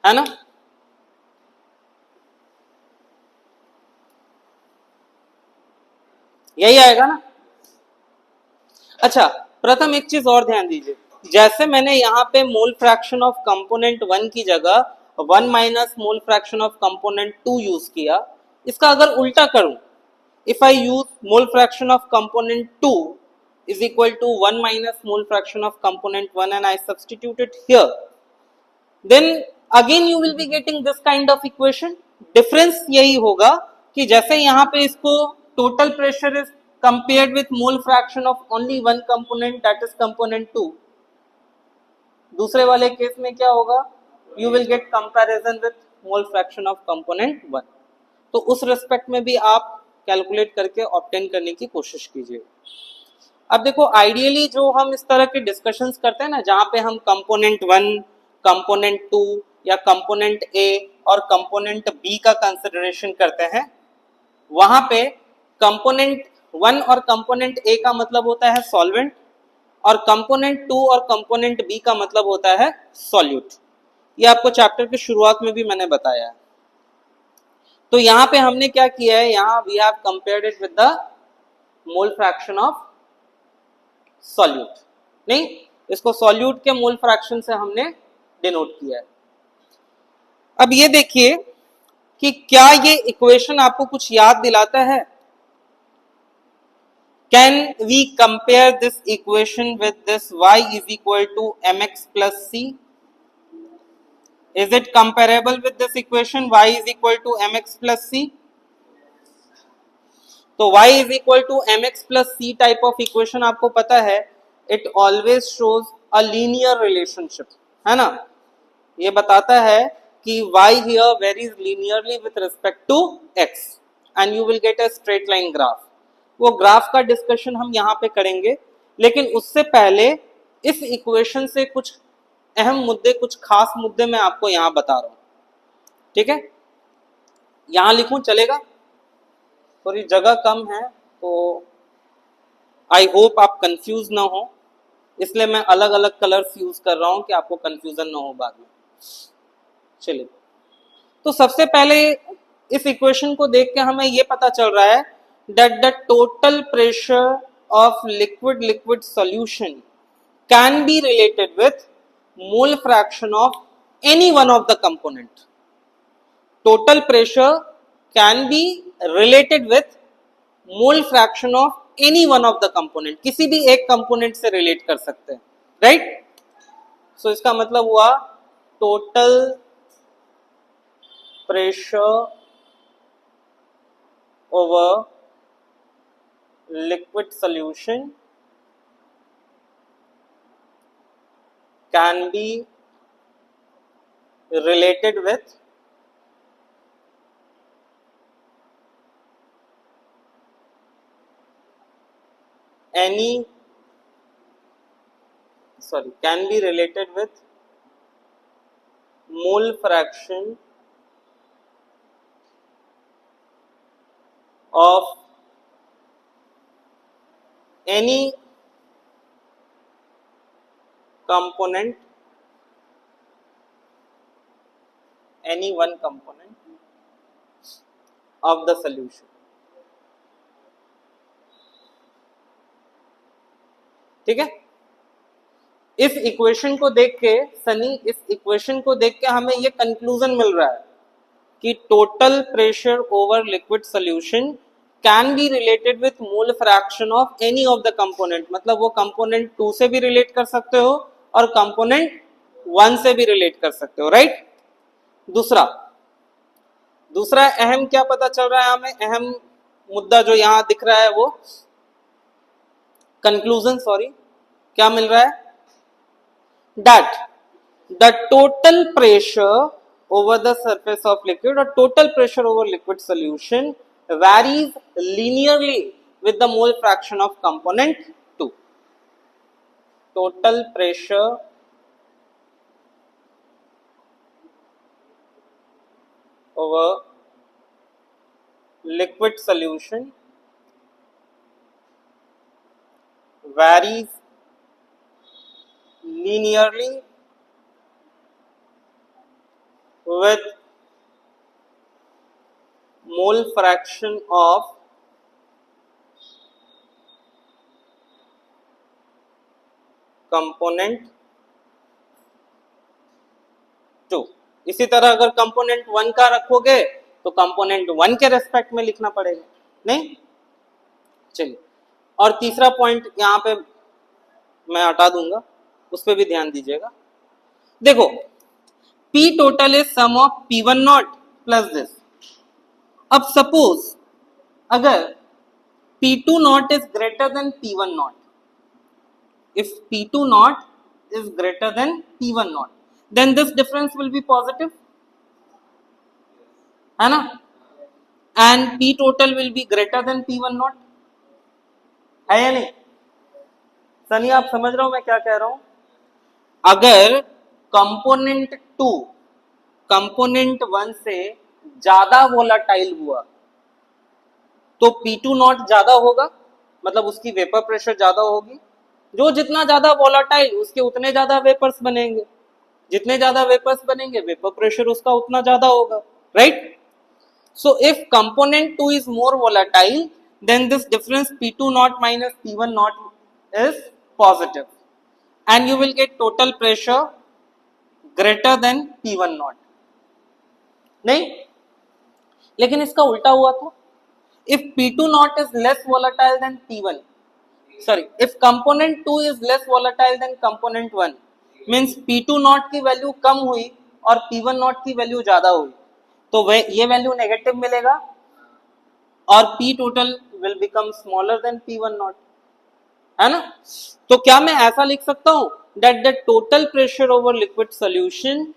Speaker 1: है ना, यही आएगा ना। अच्छा प्रथम एक चीज और ध्यान दीजिए, जैसे मैंने यहाँ पे मोल फ्रैक्शन ऑफ कंपोनेंट 1 की जगह 1 minus mole fraction of component 2 use किया, इसका अगर उल्टा करूं, if I use mole fraction of component 2 is equal to 1 minus mole fraction of component 1 and I substitute it here, then again you will be getting this kind of equation। Difference यही होगा कि जैसे यहाँ पे इसको total pressure is compared with mole fraction of only one component, that is component 2, दूसरे वाले case में क्या होगा, you will get comparison with mole fraction of component 1। तो उस रेस्पेक्ट में भी आप कैलकुलेट करके ऑब्टेन करने की कोशिश कीजिए। अब देखो आइडियली जो हम इस तरह के डिस्कशंस करते हैं ना, जहां पे हम कंपोनेंट 1, कंपोनेंट 2 या कंपोनेंट ए और कंपोनेंट बी का कंसिडरेशन करते हैं, वहां पे कंपोनेंट 1 और कंपोनेंट ए का मतलब होता है सॉल्वेंट और कंपोनेंट 2 और कंपोनेंट बी का मतलब होता है सॉल्यूट। ये आपको चैप्टर की शुरुआत में भी मैंने बताया है। तो यहाँ पे हमने क्या किया है, यहाँ we have compared it with the mole fraction of solute, नहीं इसको सॉल्यूट के मोल फ्रैक्शन से हमने डिनोट किया है। अब ये देखिए कि क्या ये इक्वेशन आपको कुछ याद दिलाता है, can we compare this equation with this y is equal to mx plus c, is it comparable with this equation y is equal to mx plus c। तो y is equal to mx plus c type of equation आपको पता है, it always shows a linear relationship, है ना, ये बताता है कि y here varies linearly with respect to x and you will get a straight line graph। वो ग्राफ का डिस्कशन हम यहाँ पे करेंगे, लेकिन उससे पहले इस इक्वेशन से कुछ अहम मुद्दे, कुछ खास मुद्दे मैं आपको यहाँ बता रहा हूँ, ठीक है, यहाँ लिखूं चलेगा, थोड़ी जगह कम है तो आई होप आप कंफ्यूज ना हो, इसलिए मैं अलग अलग कलर्स यूज कर रहा हूं कि आपको कंफ्यूजन ना हो बाद में। चलिए तो सबसे पहले इस इक्वेशन को देख के हमें ये पता चल रहा है that the total pressure of liquid solution can be related with mole fraction of any one of the component. Total pressure can be related with mole fraction of any one of the component. किसी भी एक component से relate कर सकते हैं, right? So इसका मतलब हुआ total pressure over liquid solution can be related with can be related with mole fraction of any component, any one component of the solution. ठीक है, इस इक्वेशन को देख के सनी, इस इक्वेशन को देख के हमें ये कंक्लूजन मिल रहा है कि total pressure over liquid solution can be related with mole fraction of any of the component. मतलब वो कंपोनेंट 2 से भी रिलेट कर सकते हो और कंपोनेंट 1 से भी रिलेट कर सकते हो, राइट? दूसरा अहम क्या पता चल रहा है हमें, अहम मुद्दा जो यहां दिख रहा है वो कंक्लूजन, क्या मिल रहा है? that the total pressure over the surface of liquid or total pressure over liquid solution varies linearly with the mole fraction of component 2. Total pressure over liquid solution varies linearly with mole fraction of component 2. इसी तरह अगर component 1 का रखोगे तो component 1 के respect में लिखना पड़ेगा, नहीं? चलिए, और तीसरा पॉइंट यहां पे मैं हटा दूंगा, उस पर भी ध्यान दीजिएगा. देखो, P total is sum of P1 naught plus this. अब सपोज अगर P2 naught is greater than P1 naught, if P2 naught is greater than P1 naught, then this difference will be positive, है ना? And P total will be greater than P1 naught, है या नहीं? सनी, आप समझ रहे हो मैं क्या कह रहा हूं? अगर कंपोनेंट 2 कंपोनेंट 1 से ज्यादा वोलाटाइल हुआ तो P2 नॉट ज्यादा होगा, मतलब उसकी वेपर प्रेशर ज्यादा होगी. जो जितना ज्यादा वोलाटाइल उसके उतने ज्यादा वेपर्स बनेंगे, जितने ज्यादा वेपर्स बनेंगे वेपर प्रेशर उसका उतना ज्यादा होगा, right? So if component 2 is more volatile then this difference P2 naught minus P1 naught is positive and you will get total pressure greater than P1 naught. नहीं, लेकिन इसका उल्टा हुआ तो if P2 naught is less volatile than P1, if component 2 is less volatile than component 1 means P2 naught की value कम हुई और P1 naught की वैल्यू ज्यादा हुई, तो ये वैल्यू नेगेटिव मिलेगा और P total will become smaller than P1 naught, है ना? तो क्या मैं ऐसा लिख सकता हूं that the total pressure over liquid solution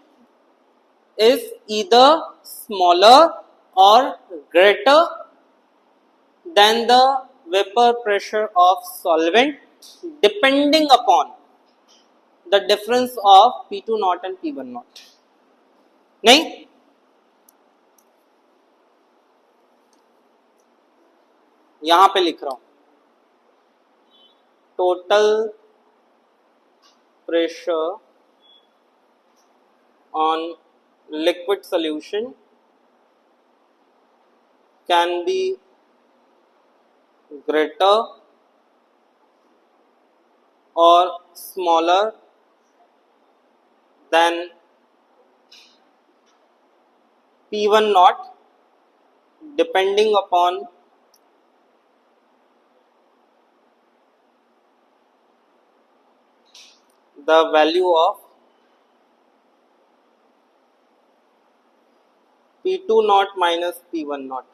Speaker 1: is either smaller or greater than the vapor pressure of solvent depending upon the difference of P2 naught and P1 naught? नहीं? यहां पे लिख रहा हूं total pressure on liquid solution can be greater or smaller than P1 naught depending upon the value of P2 naught minus P1 naught।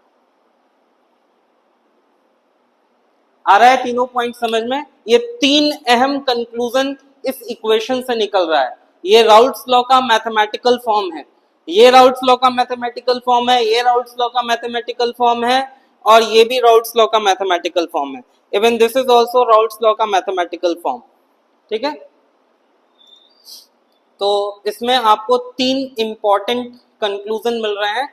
Speaker 1: आ रहा है तीनों point समझ में? ये तीन अहम कंक्लूजन इस इक्वेशन से निकल रहा है। ये राउल्ट्स लॉ का मैथमेटिकल फॉर्म है, ये राउल्ट्स लॉ का मैथमेटिकल फॉर्म है, ये राउल्ट्स लॉ का मैथमेटिकल फॉर्म है, और ये भी राउल्ट्स लॉ का मैथमेटिकल फॉर्म है। Even this is also Raoult's law का मैथमेटिकल फॉर्म। ठीक है, तो इसमें आपको तीन इंपॉर्टेंट कंक्लूजन मिल रहे हैं।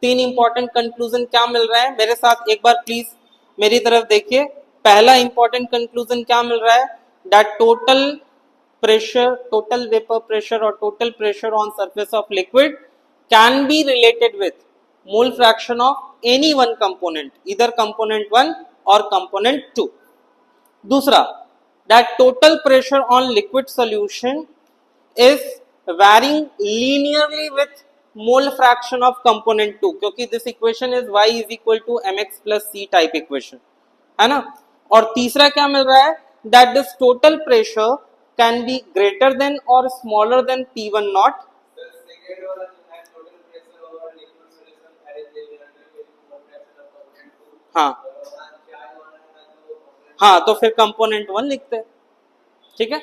Speaker 1: तीन इंपॉर्टेंट कंक्लूजन क्या मिल रहे हैं, मेरे साथ एक बार प्लीज मेरी तरफ देखिए। पहला इंपॉर्टेंट कंक्लूजन क्या मिल रहा है, that total pressure, total vapour pressure और total pressure on surface of liquid can be related with mole fraction of any one component, इधर कंपोनेंट 1 और कंपोनेंट 2। दूसरा, that total pressure on liquid solution is varying linearly with mole fraction of component 2, क्योंकि this equation is y is equal to mx plus c type equation, है ना। और तीसरा क्या मिल रहा है, that this total pressure can be greater than or smaller than P1 naught। हाँ हाँ, तो फिर कंपोनेंट 1 लिखते हैं। ठीक है,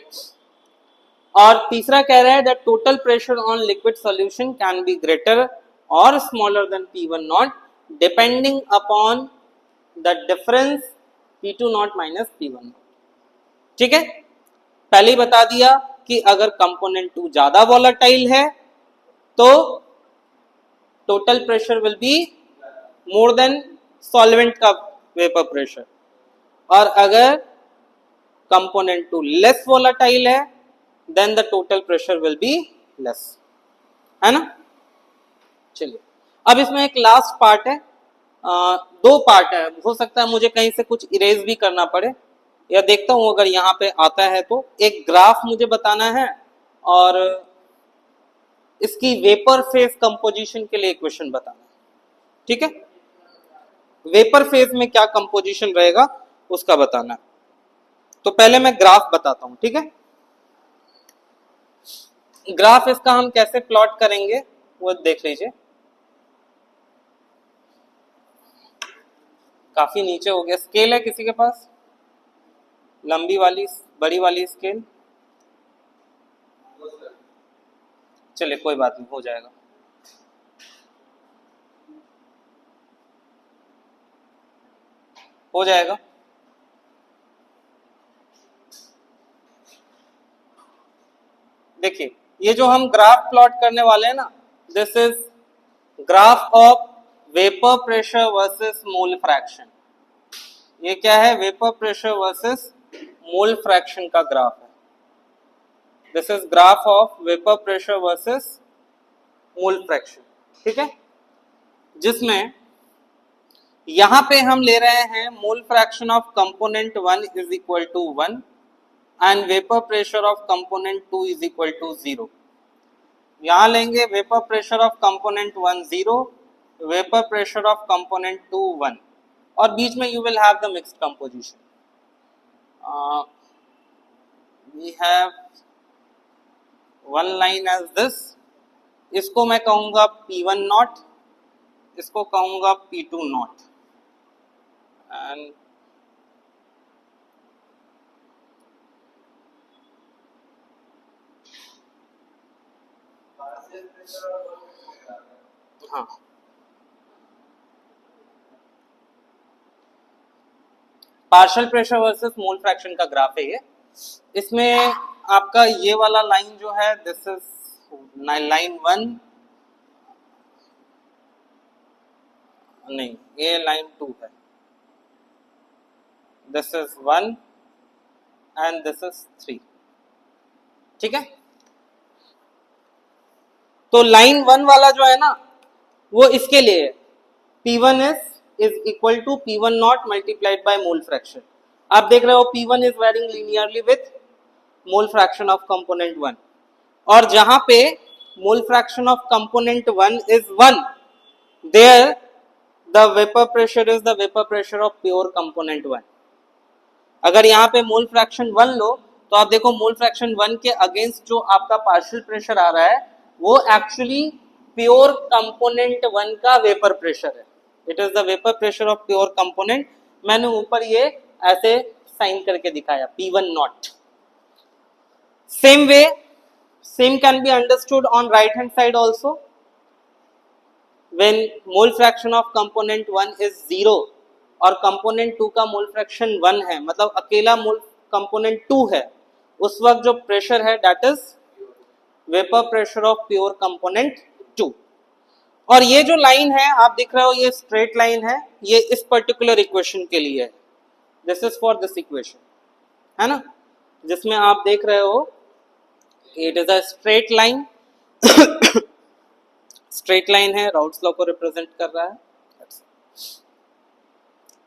Speaker 1: और तीसरा कह रहा है that total pressure on liquid solution can be greater और smaller than P1 naught depending upon the difference P2 not minus P1 naught. ठीक है, पहले ही बता दिया कि अगर कंपोनेंट 2 ज्यादा वॉलेटाइल है तो total pressure will be more than solvent का वेपर प्रेशर, और अगर कंपोनेंट 2 लेस वॉलेटाइल है then the total pressure will be less, है ना। चलिए, अब इसमें एक लास्ट पार्ट है, दो पार्ट है, हो सकता है मुझे कहीं से कुछ इरेज भी करना पड़े, या देखता हूं अगर यहाँ पे आता है तो। एक ग्राफ मुझे बताना है और इसकी वेपर फेज कंपोजिशन के लिए इक्वेशन बताना है। ठीक है, वेपर फेज में क्या कंपोजिशन रहेगा उसका बताना है। तो पहले मैं ग्राफ बताता हूं। ठीक है, ग्राफ इसका हम कैसे प्लॉट करेंगे वो देख लीजिए। काफी नीचे हो गया। स्केल है किसी के पास, लंबी वाली बड़ी वाली स्केल? चलिए कोई बात नहीं, हो जाएगा। हो जाएगा। देखिए, ये जो हम ग्राफ प्लॉट करने वाले हैं ना, this is graph of vapour pressure versus mole fraction. ये क्या है, vapour pressure versus mole fraction का ग्राफ है। This is graph of vapour pressure versus mole fraction. ठीक है, जिसमें यहां पे हम ले रहे हैं mole fraction of component 1 is equal to 1 and vapor pressure of component 2 is equal to 0। यहाँ लेंगे vapor pressure of component 1 0, vapor pressure of component 2 1, और बीच में you will have the mixed composition। We have one line as this, इसको मैं कहूँगा P1 not, इसको कहूँगा P2 not, and हाँ, partial pressure versus mole fraction का ग्राफ है ये। इसमें आपका ये वाला लाइन जो है, दिस इज लाइन 1, नहीं ये लाइन 2 है, this is 1 and this is 3। ठीक है, तो लाइन 1 वाला जो है ना वो इसके लिए P1 is is equal to P1 naught multiplied by mole fraction. आप देख रहे हो P1 is varying linearly with mole fraction of component 1 और जहां पे mole fraction of component 1 is 1, there the vapor pressure is the vapor pressure of pure component 1. अगर यहाँ पे मोल फ्रैक्शन 1 लो तो आप देखो मोल फ्रैक्शन 1 के अगेंस्ट जो आपका पार्शियल प्रेशर आ रहा है वो एक्चुअली प्योर कंपोनेंट 1 का वेपर प्रेशर है. It is the vapour pressure of pure component. मैंने ऊपर ये ऐसे साइन करके दिखाया P1 not. Same way same can be understood on right hand side also. When mole fraction of component 1 is 0 और component 2 का mole fraction 1 है, मतलब अकेला मोल कंपोनेंट 2 है, उस वक्त जो प्रेशर है that is vapour pressure of pure component 2. और ये जो लाइन है आप दिख रहे हो ये स्ट्रेट लाइन है, ये इस पर्टिकुलर इक्वेशन के लिए है. This is for this equation, है ना, जिसमें आप देख रहे हो it is a straight line. Straight line है, राउल्स लॉ को रिप्रेजेंट कर रहा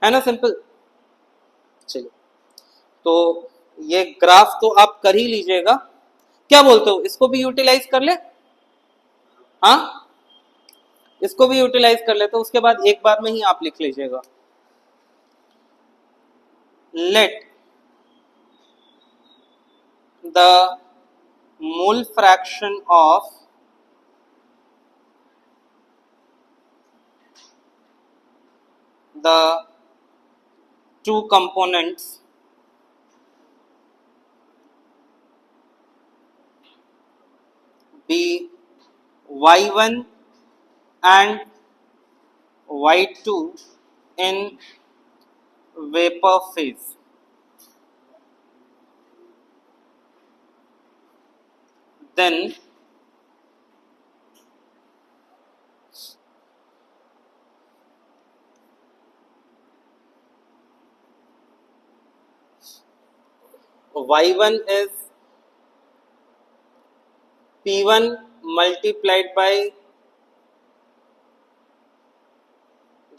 Speaker 1: है ना, सिंपल. चलिए तो ये ग्राफ तो आप कर ही लीजिएगा. क्या बोलते हो, इसको भी यूटिलाइज कर ले? हाँ, इसको भी यूटिलाइज कर ले तो उसके बाद एक बार में ही आप लिख लीजिएगा. Let the mole fraction of the two components be y1 and y2 in vapor phase. Then y1 is P1 multiplied by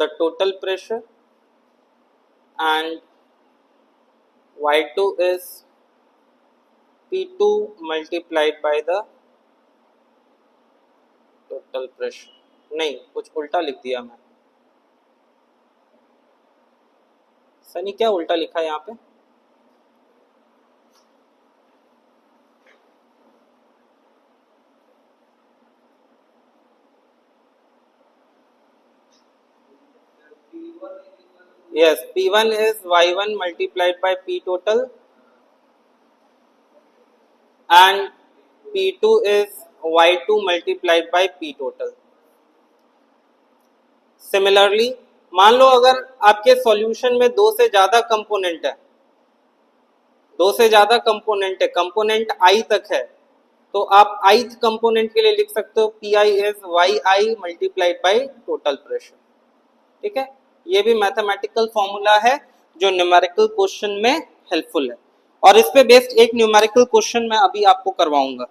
Speaker 1: the total pressure and y2 is P2 multiplied by the total pressure. नहीं, कुछ उल्टा लिख दिया मैं. सनी क्या उल्टा लिखा है यहाँ पे? Yes, P1 is y1 multiplied by P total and P2 is y2 multiplied by P total. Similarly, मान लो अगर आपके सॉल्यूशन में दो से ज्यादा कंपोनेंट है, दो से ज्यादा कंपोनेंट है, कंपोनेंट i तक है, तो आप ith कंपोनेंट के लिए लिख सकते हो Pi is yi multiplied by total pressure. ठीक है, ये भी मैथमेटिकल फॉर्मूला है जो न्यूमेरिकल क्वेश्चन में हेल्पफुल है और इस पे बेस्ड एक न्यूमेरिकल क्वेश्चन मैं अभी आपको करवाऊंगा.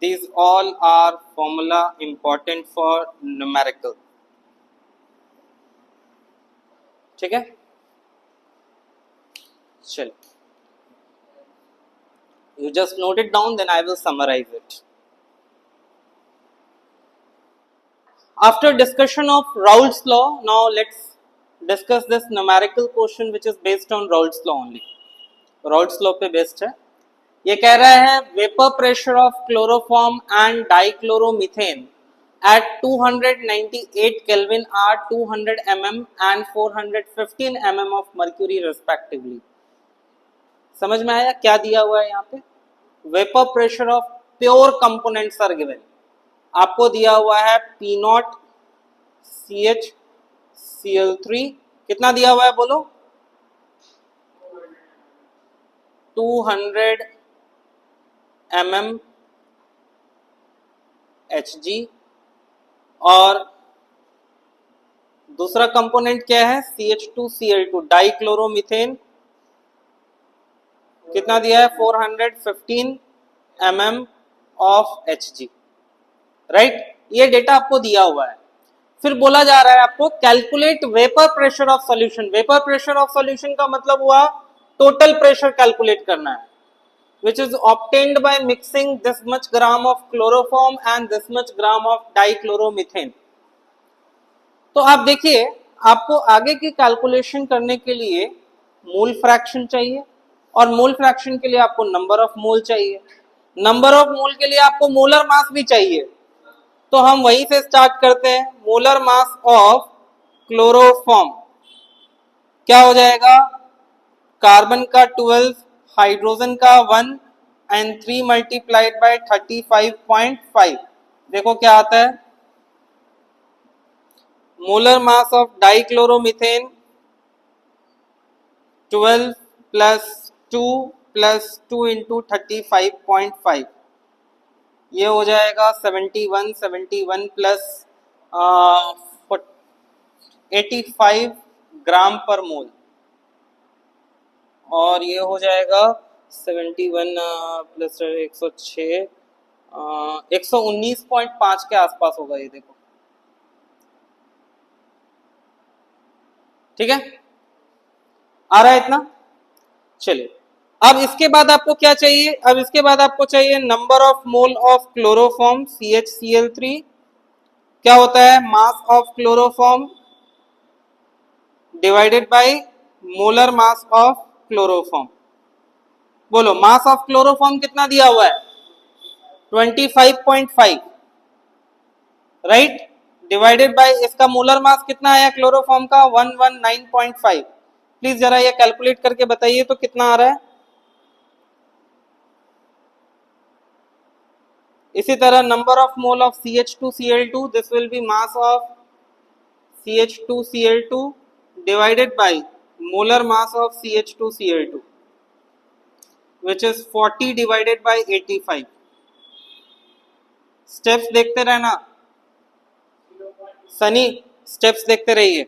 Speaker 1: These all are formula important for numerical. ठीक है, चलो you just note it down, then I will summarize it. After discussion of Raoult's law, now let's discuss this numerical question which is based on Raoult's law only. Raoult's law पे based है. ये कह रहा है vapour pressure of chloroform and dichloromethane at 298 Kelvin are 200 mm and 415 mm of mercury respectively. समझ में आया क्या दिया हुआ है यहाँ पे? Vapour pressure of pure components are given. आपको दिया हुआ है P0 CH Cl3. कितना दिया हुआ है बोलो? 200 mm Hg. और दूसरा कंपोनेंट क्या है? CH2Cl2 dichloromethane. कितना दिया है? 415 mm of Hg. राइट, ये डेटा आपको दिया हुआ है। फिर बोला जा रहा है आपको calculate vapour pressure of solution. Vapour pressure of solution का मतलब हुआ टोटल प्रेशर कैलकुलेट करना है, which is obtained by mixing this much gram of chloroform and this much gram of dichloromethane। तो आप देखिए, आपको आगे की कैलकुलेशन करने के लिए मोल फ्रैक्शन चाहिए, और मोल फ्रैक्शन के लिए आपको नंबर ऑफ मोल चाहिए, नंबर ऑफ मोल के लिए आपको मोलर मास भी चाहिए। तो हम वहीं से स्टार्ट करते हैं। मोलर मास ऑफ क्लोरोफॉर्म क्या हो जाएगा, कार्बन का 12, हाइड्रोजन का 1 एंड 3 मल्टीप्लाइड बाय 35.5। देखो क्या आता है, molar mass of dichloromethane 12 plus 2 into 35.5, ये हो जाएगा 71 प्लस 85 ग्राम पर मोल, और ये हो जाएगा 71 प्लस 106 119.5 के आसपास होगा ये। देखो ठीक है, आ रहा है इतना। चलिए, अब इसके बाद आपको क्या चाहिए, अब इसके बाद आपको चाहिए number of mole of chloroform CHCl3। क्या होता है, mass of chloroform divided by molar mass of chloroform. बोलो मास ऑफ क्लोरोफॉर्म कितना दिया हुआ है, 25.5, राइट, डिवाइडेड बाय इसका मोलर मास कितना आया क्लोरोफॉर्म का, 119.5। प्लीज जरा ये कैलकुलेट करके बताइए तो कितना आ रहा है। इसी तरह number of mole of CH2Cl2, this will be mass of CH2Cl2 divided by molar mass of CH2Cl2, which is 40 divided by 85। Steps देखते रहना सनी, स्टेप्स देखते रहिए।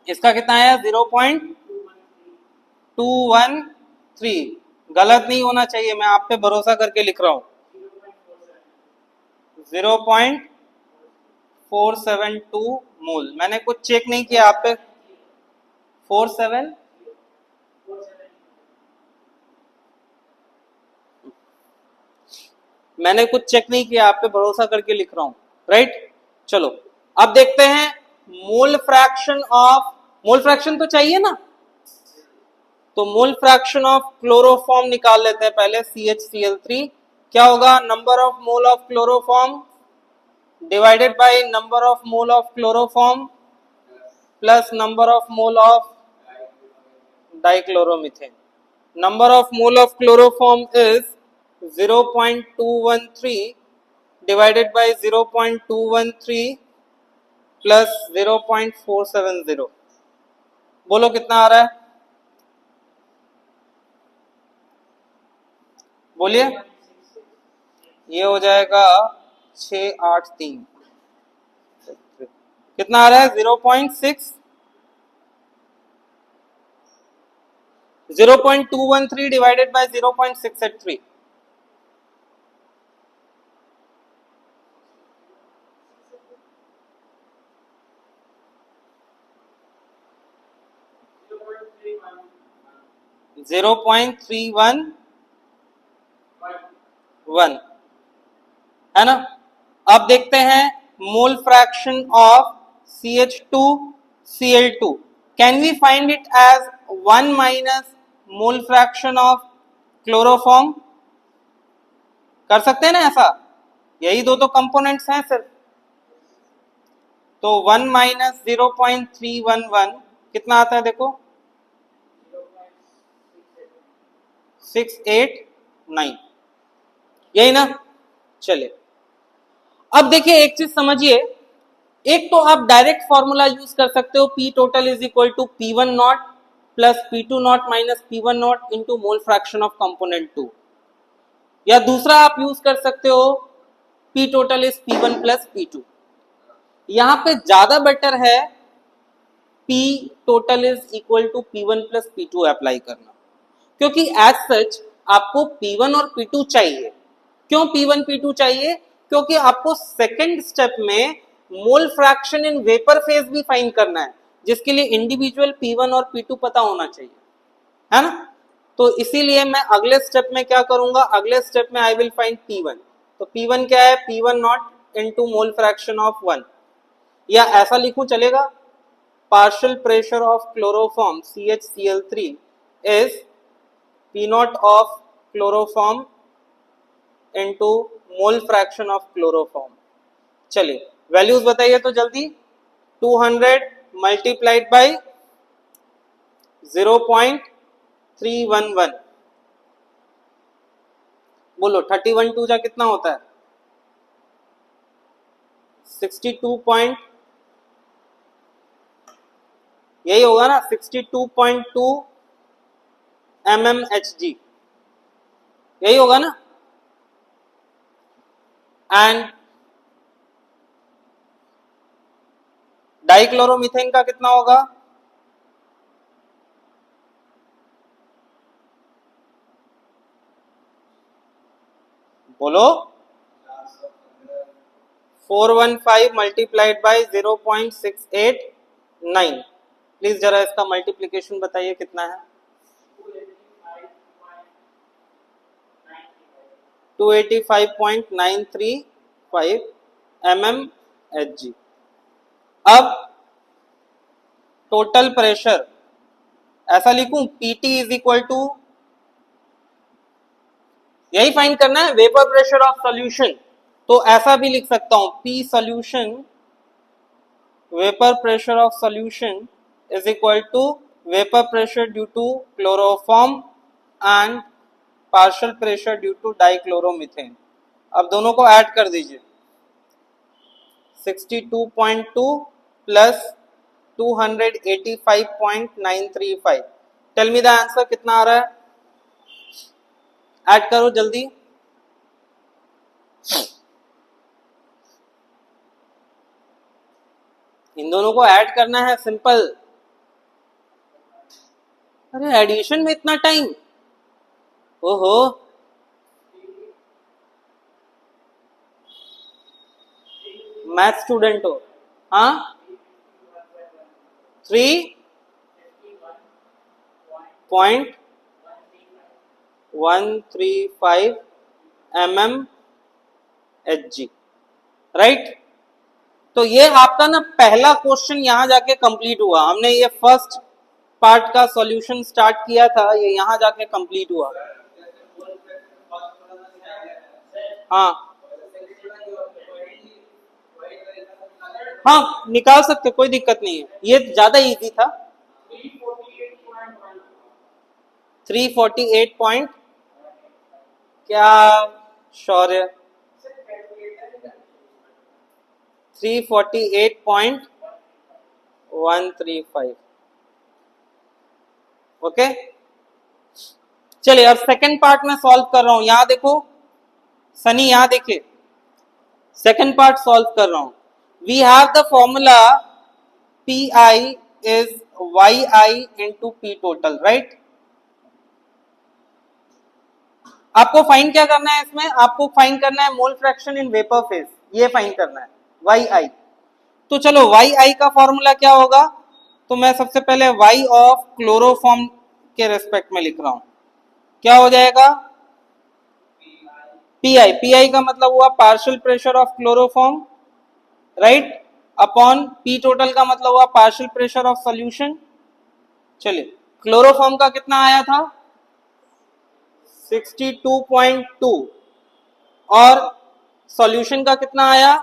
Speaker 1: इसका कितना आया, 0.213। गलत नहीं होना चाहिए, मैं आप पे भरोसा करके लिख रहा हूं। 0.472 मोल। मैंने कुछ चेक नहीं किया आप पे। 47 मैंने कुछ चेक नहीं किया, आप पे भरोसा करके लिख रहा हूं, राइट। चलो अब देखते हैं mole fraction of, mole fraction तो चाहिए ना, तो मोल फ्रैक्शन ऑफ क्लोरोफॉर्म निकाल लेते हैं पहले। CHCl3 क्या होगा, number of mole of chloroform divided by number of mole of chloroform plus number of mole of dichloromethane. Number of mole of chloroform is 0.213 divided by 0.213 plus 0.470। बोलो कितना आ रहा है, बोलिए। ये हो जाएगा 683। कितना आ रहा है, 0.213 डिवाइडेड बाय 0.683। जीरो 0.311 है ना। अब देखते हैं mole fraction of CH2Cl2। Can we find it as 1 minus mole fraction of chloroform. कर सकते हैं ना ऐसा, यही दो तो कंपोनेंट्स हैं सिर्फ। तो 1 माइनस 0.311 कितना आता है, देखो 689, यही ना। चलिए अब देखिए एक चीज समझिए, एक तो आप डायरेक्ट फॉर्मूला यूज कर सकते हो, P total is equal to P1 not plus P2 not minus P1 not into mole fraction of component 2, या दूसरा आप यूज कर सकते हो P total is P1 plus P2। यहां पे ज्यादा बेटर है P total is equal to P1 plus P2 apply करना, क्योंकि एज सच आपको P1 और P2 चाहिए। क्यों P1 P2 चाहिए, क्योंकि आपको सेकेंड स्टेप में मोल फ्रैक्शन इन वेपर फेज भी फाइंड करना है, जिसके लिए इंडिविजुअल P1 और P2 पता होना चाहिए, है ना। तो इसीलिए मैं अगले स्टेप में क्या करूंगा, अगले स्टेप में आई विल फाइंड P1। तो P1 क्या है, P1 not into mole fraction of 1, या ऐसा लिखूं चलेगा, partial pressure of chloroform CHCl3 is P naught of chloroform into mole fraction of chloroform। चलिए वैल्यूज बताइए तो जल्दी, 200 मल्टीप्लाइड बाई 0.311, बोलो 31 टू जा कितना होता है, 62 यही होगा ना, 62.2 mmHg, यही होगा ना। एंड डाइक्लोरोमीथेन का कितना होगा, बोलो, 415 मल्टीप्लाइड बाई 0.689। प्लीज जरा इसका मल्टीप्लीकेशन बताइए कितना है, 285.935 mmHg। अब टोटल प्रेशर ऐसा लिखूं, PT इज इक्वल टू, यही फाइंड करना है, वेपर प्रेशर ऑफ सॉल्यूशन, तो ऐसा भी लिख सकता हूं, P solution vapour pressure of solution is equal to vapour pressure due to chloroform and partial pressure due to dichloromethane. अब दोनों को ऐड कर दीजिए, 62.2 plus 285.935, tell me the answer कितना आ रहा है, ऐड करो जल्दी। इन दोनों को ऐड करना है, सिंपल। अरे एडिशन में इतना टाइम, ओहो, मैथ स्टूडेंट हो, हाँ, 3.135 mmHg, राइट। तो ये आपका ना पहला क्वेश्चन यहां जाके कंप्लीट हुआ, हमने ये फर्स्ट पार्ट का सॉल्यूशन स्टार्ट किया था, ये यहां जाके कंप्लीट हुआ। हाँ हाँ, निकाल सकते, कोई दिक्कत नहीं है, ये ज्यादा इजी था। 348 पॉइंट, क्या शौर्य, 348.135, ओके। चलिए अब सेकंड पार्ट में सॉल्व कर रहा हूं, यहां देखो सनी, यहां देखिए, सेकंड पार्ट सॉल्व कर रहा हूं। We have the formula PI is YI into P total, right. आपको फाइंड क्या करना है इसमें, आपको फाइंड करना है mole fraction in vapour phase, ये फाइंड करना है YI। तो चलो YI का फॉर्मूला क्या होगा, तो मैं सबसे पहले Y ऑफ क्लोरोफॉर्म के रेस्पेक्ट में लिख रहा हूं, क्या हो जाएगा, PI का मतलब हुआ partial pressure of chloroform, right, upon P total का मतलब हुआ पार्शियल प्रेशर ऑफ सॉल्यूशन। चलिए क्लोरोफॉर्म का कितना आया था, 62.2, और सॉल्यूशन का कितना आया,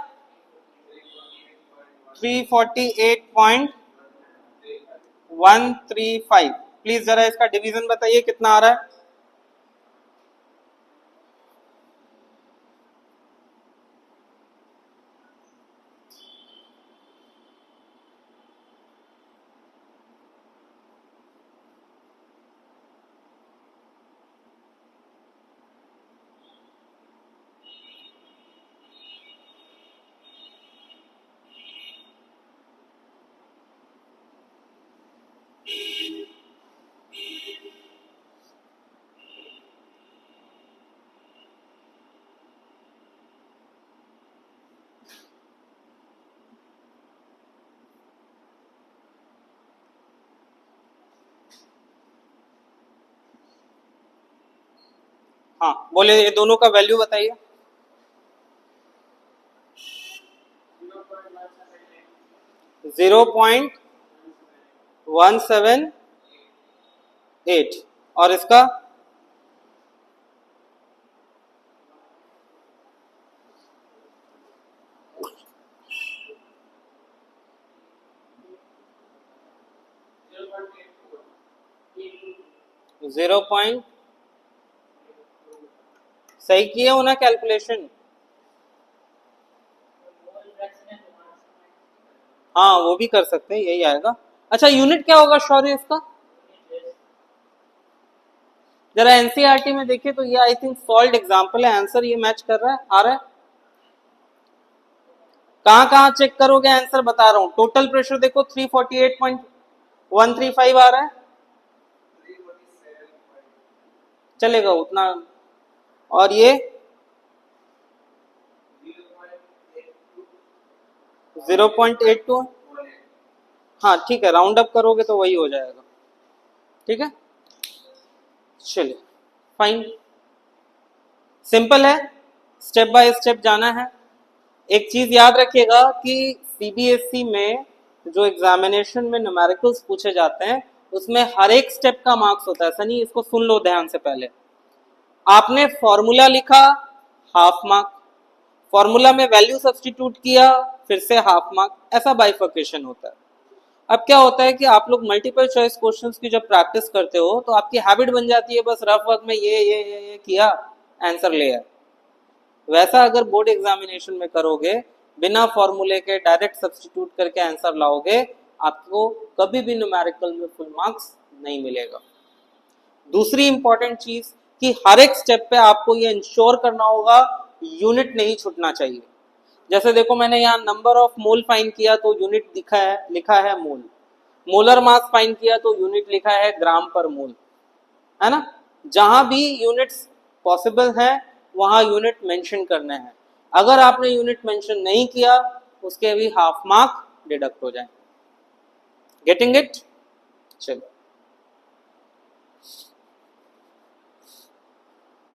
Speaker 1: 348.135। प्लीज जरा इसका डिवीजन बताइए कितना आ रहा है, हाँ बोले, ये दोनों का वैल्यू बताइए। 0.178 और इसका 0. सही किए हो ना कैलकुलेशन? हाँ वो भी कर सकते हैं, यही आएगा। अच्छा यूनिट क्या होगा शौर्य इसका? जरा एनसीईआरटी में देखिए तो ये आई थिंक सॉल्व एग्जांपल है, आंसर ये मैच कर रहा है, आ रहा है। कहां कहां चेक करोगे आंसर बता रहा हूं। टोटल प्रेशर देखो 348.135 आ रहा है, चलेगा उतना। और ये 0.82, हाँ ठीक है, राउंड अप करोगे तो वही हो जाएगा। ठीक है, चलिए फाइन, सिंपल है, स्टेप बाय स्टेप जाना है। एक चीज याद रखिएगा कि सीबीएसई में जो एग्जामिनेशन में न्यूमेरिकल्स पूछे जाते हैं उसमें हर एक स्टेप का मार्क्स होता है। सनी इसको सुन लो ध्यान से। पहले आपने फॉर्मूला लिखा, हाफ मार्क, फॉर्मूला में वैल्यू सब्स्टिट्यूट किया, फिर से हाफ मार्क, ऐसा बाइफर्केशन होता है। अब क्या होता है कि आप लोग मल्टीपल चॉइस क्वेश्चंस की जब प्रैक्टिस करते हो तो आपकी हैबिट बन जाती है बस रफ वर्क में ये किया, आंसर ले आए। वैसा अगर बोर्ड एग्जामिनेशन में करोगे, बिना फॉर्मूले के डायरेक्ट सब्स्टिट्यूट करके आंसर लाओगे, आपको कभी भी न्यूमेरिकल में फुल मार्क्स नहीं मिलेगा। दूसरी इंपॉर्टेंट चीज कि हर एक स्टेप पे आपको ये इंश्योर करना होगा यूनिट नहीं छूटना चाहिए। जैसे देखो मैंने यहाँ नंबर ऑफ मोल फाइंड किया तो यूनिट लिखा है मोल, मोलर मास फाइंड किया तो यूनिट लिखा है ग्राम पर मोल, है ना। जहां भी यूनिट्स पॉसिबल है वहां यूनिट मेंशन करने हैं। अगर आपने यूनिट मेंशन नहीं किया उसके भी हाफ मार्क डिडक्ट हो जाए। Getting it? चलो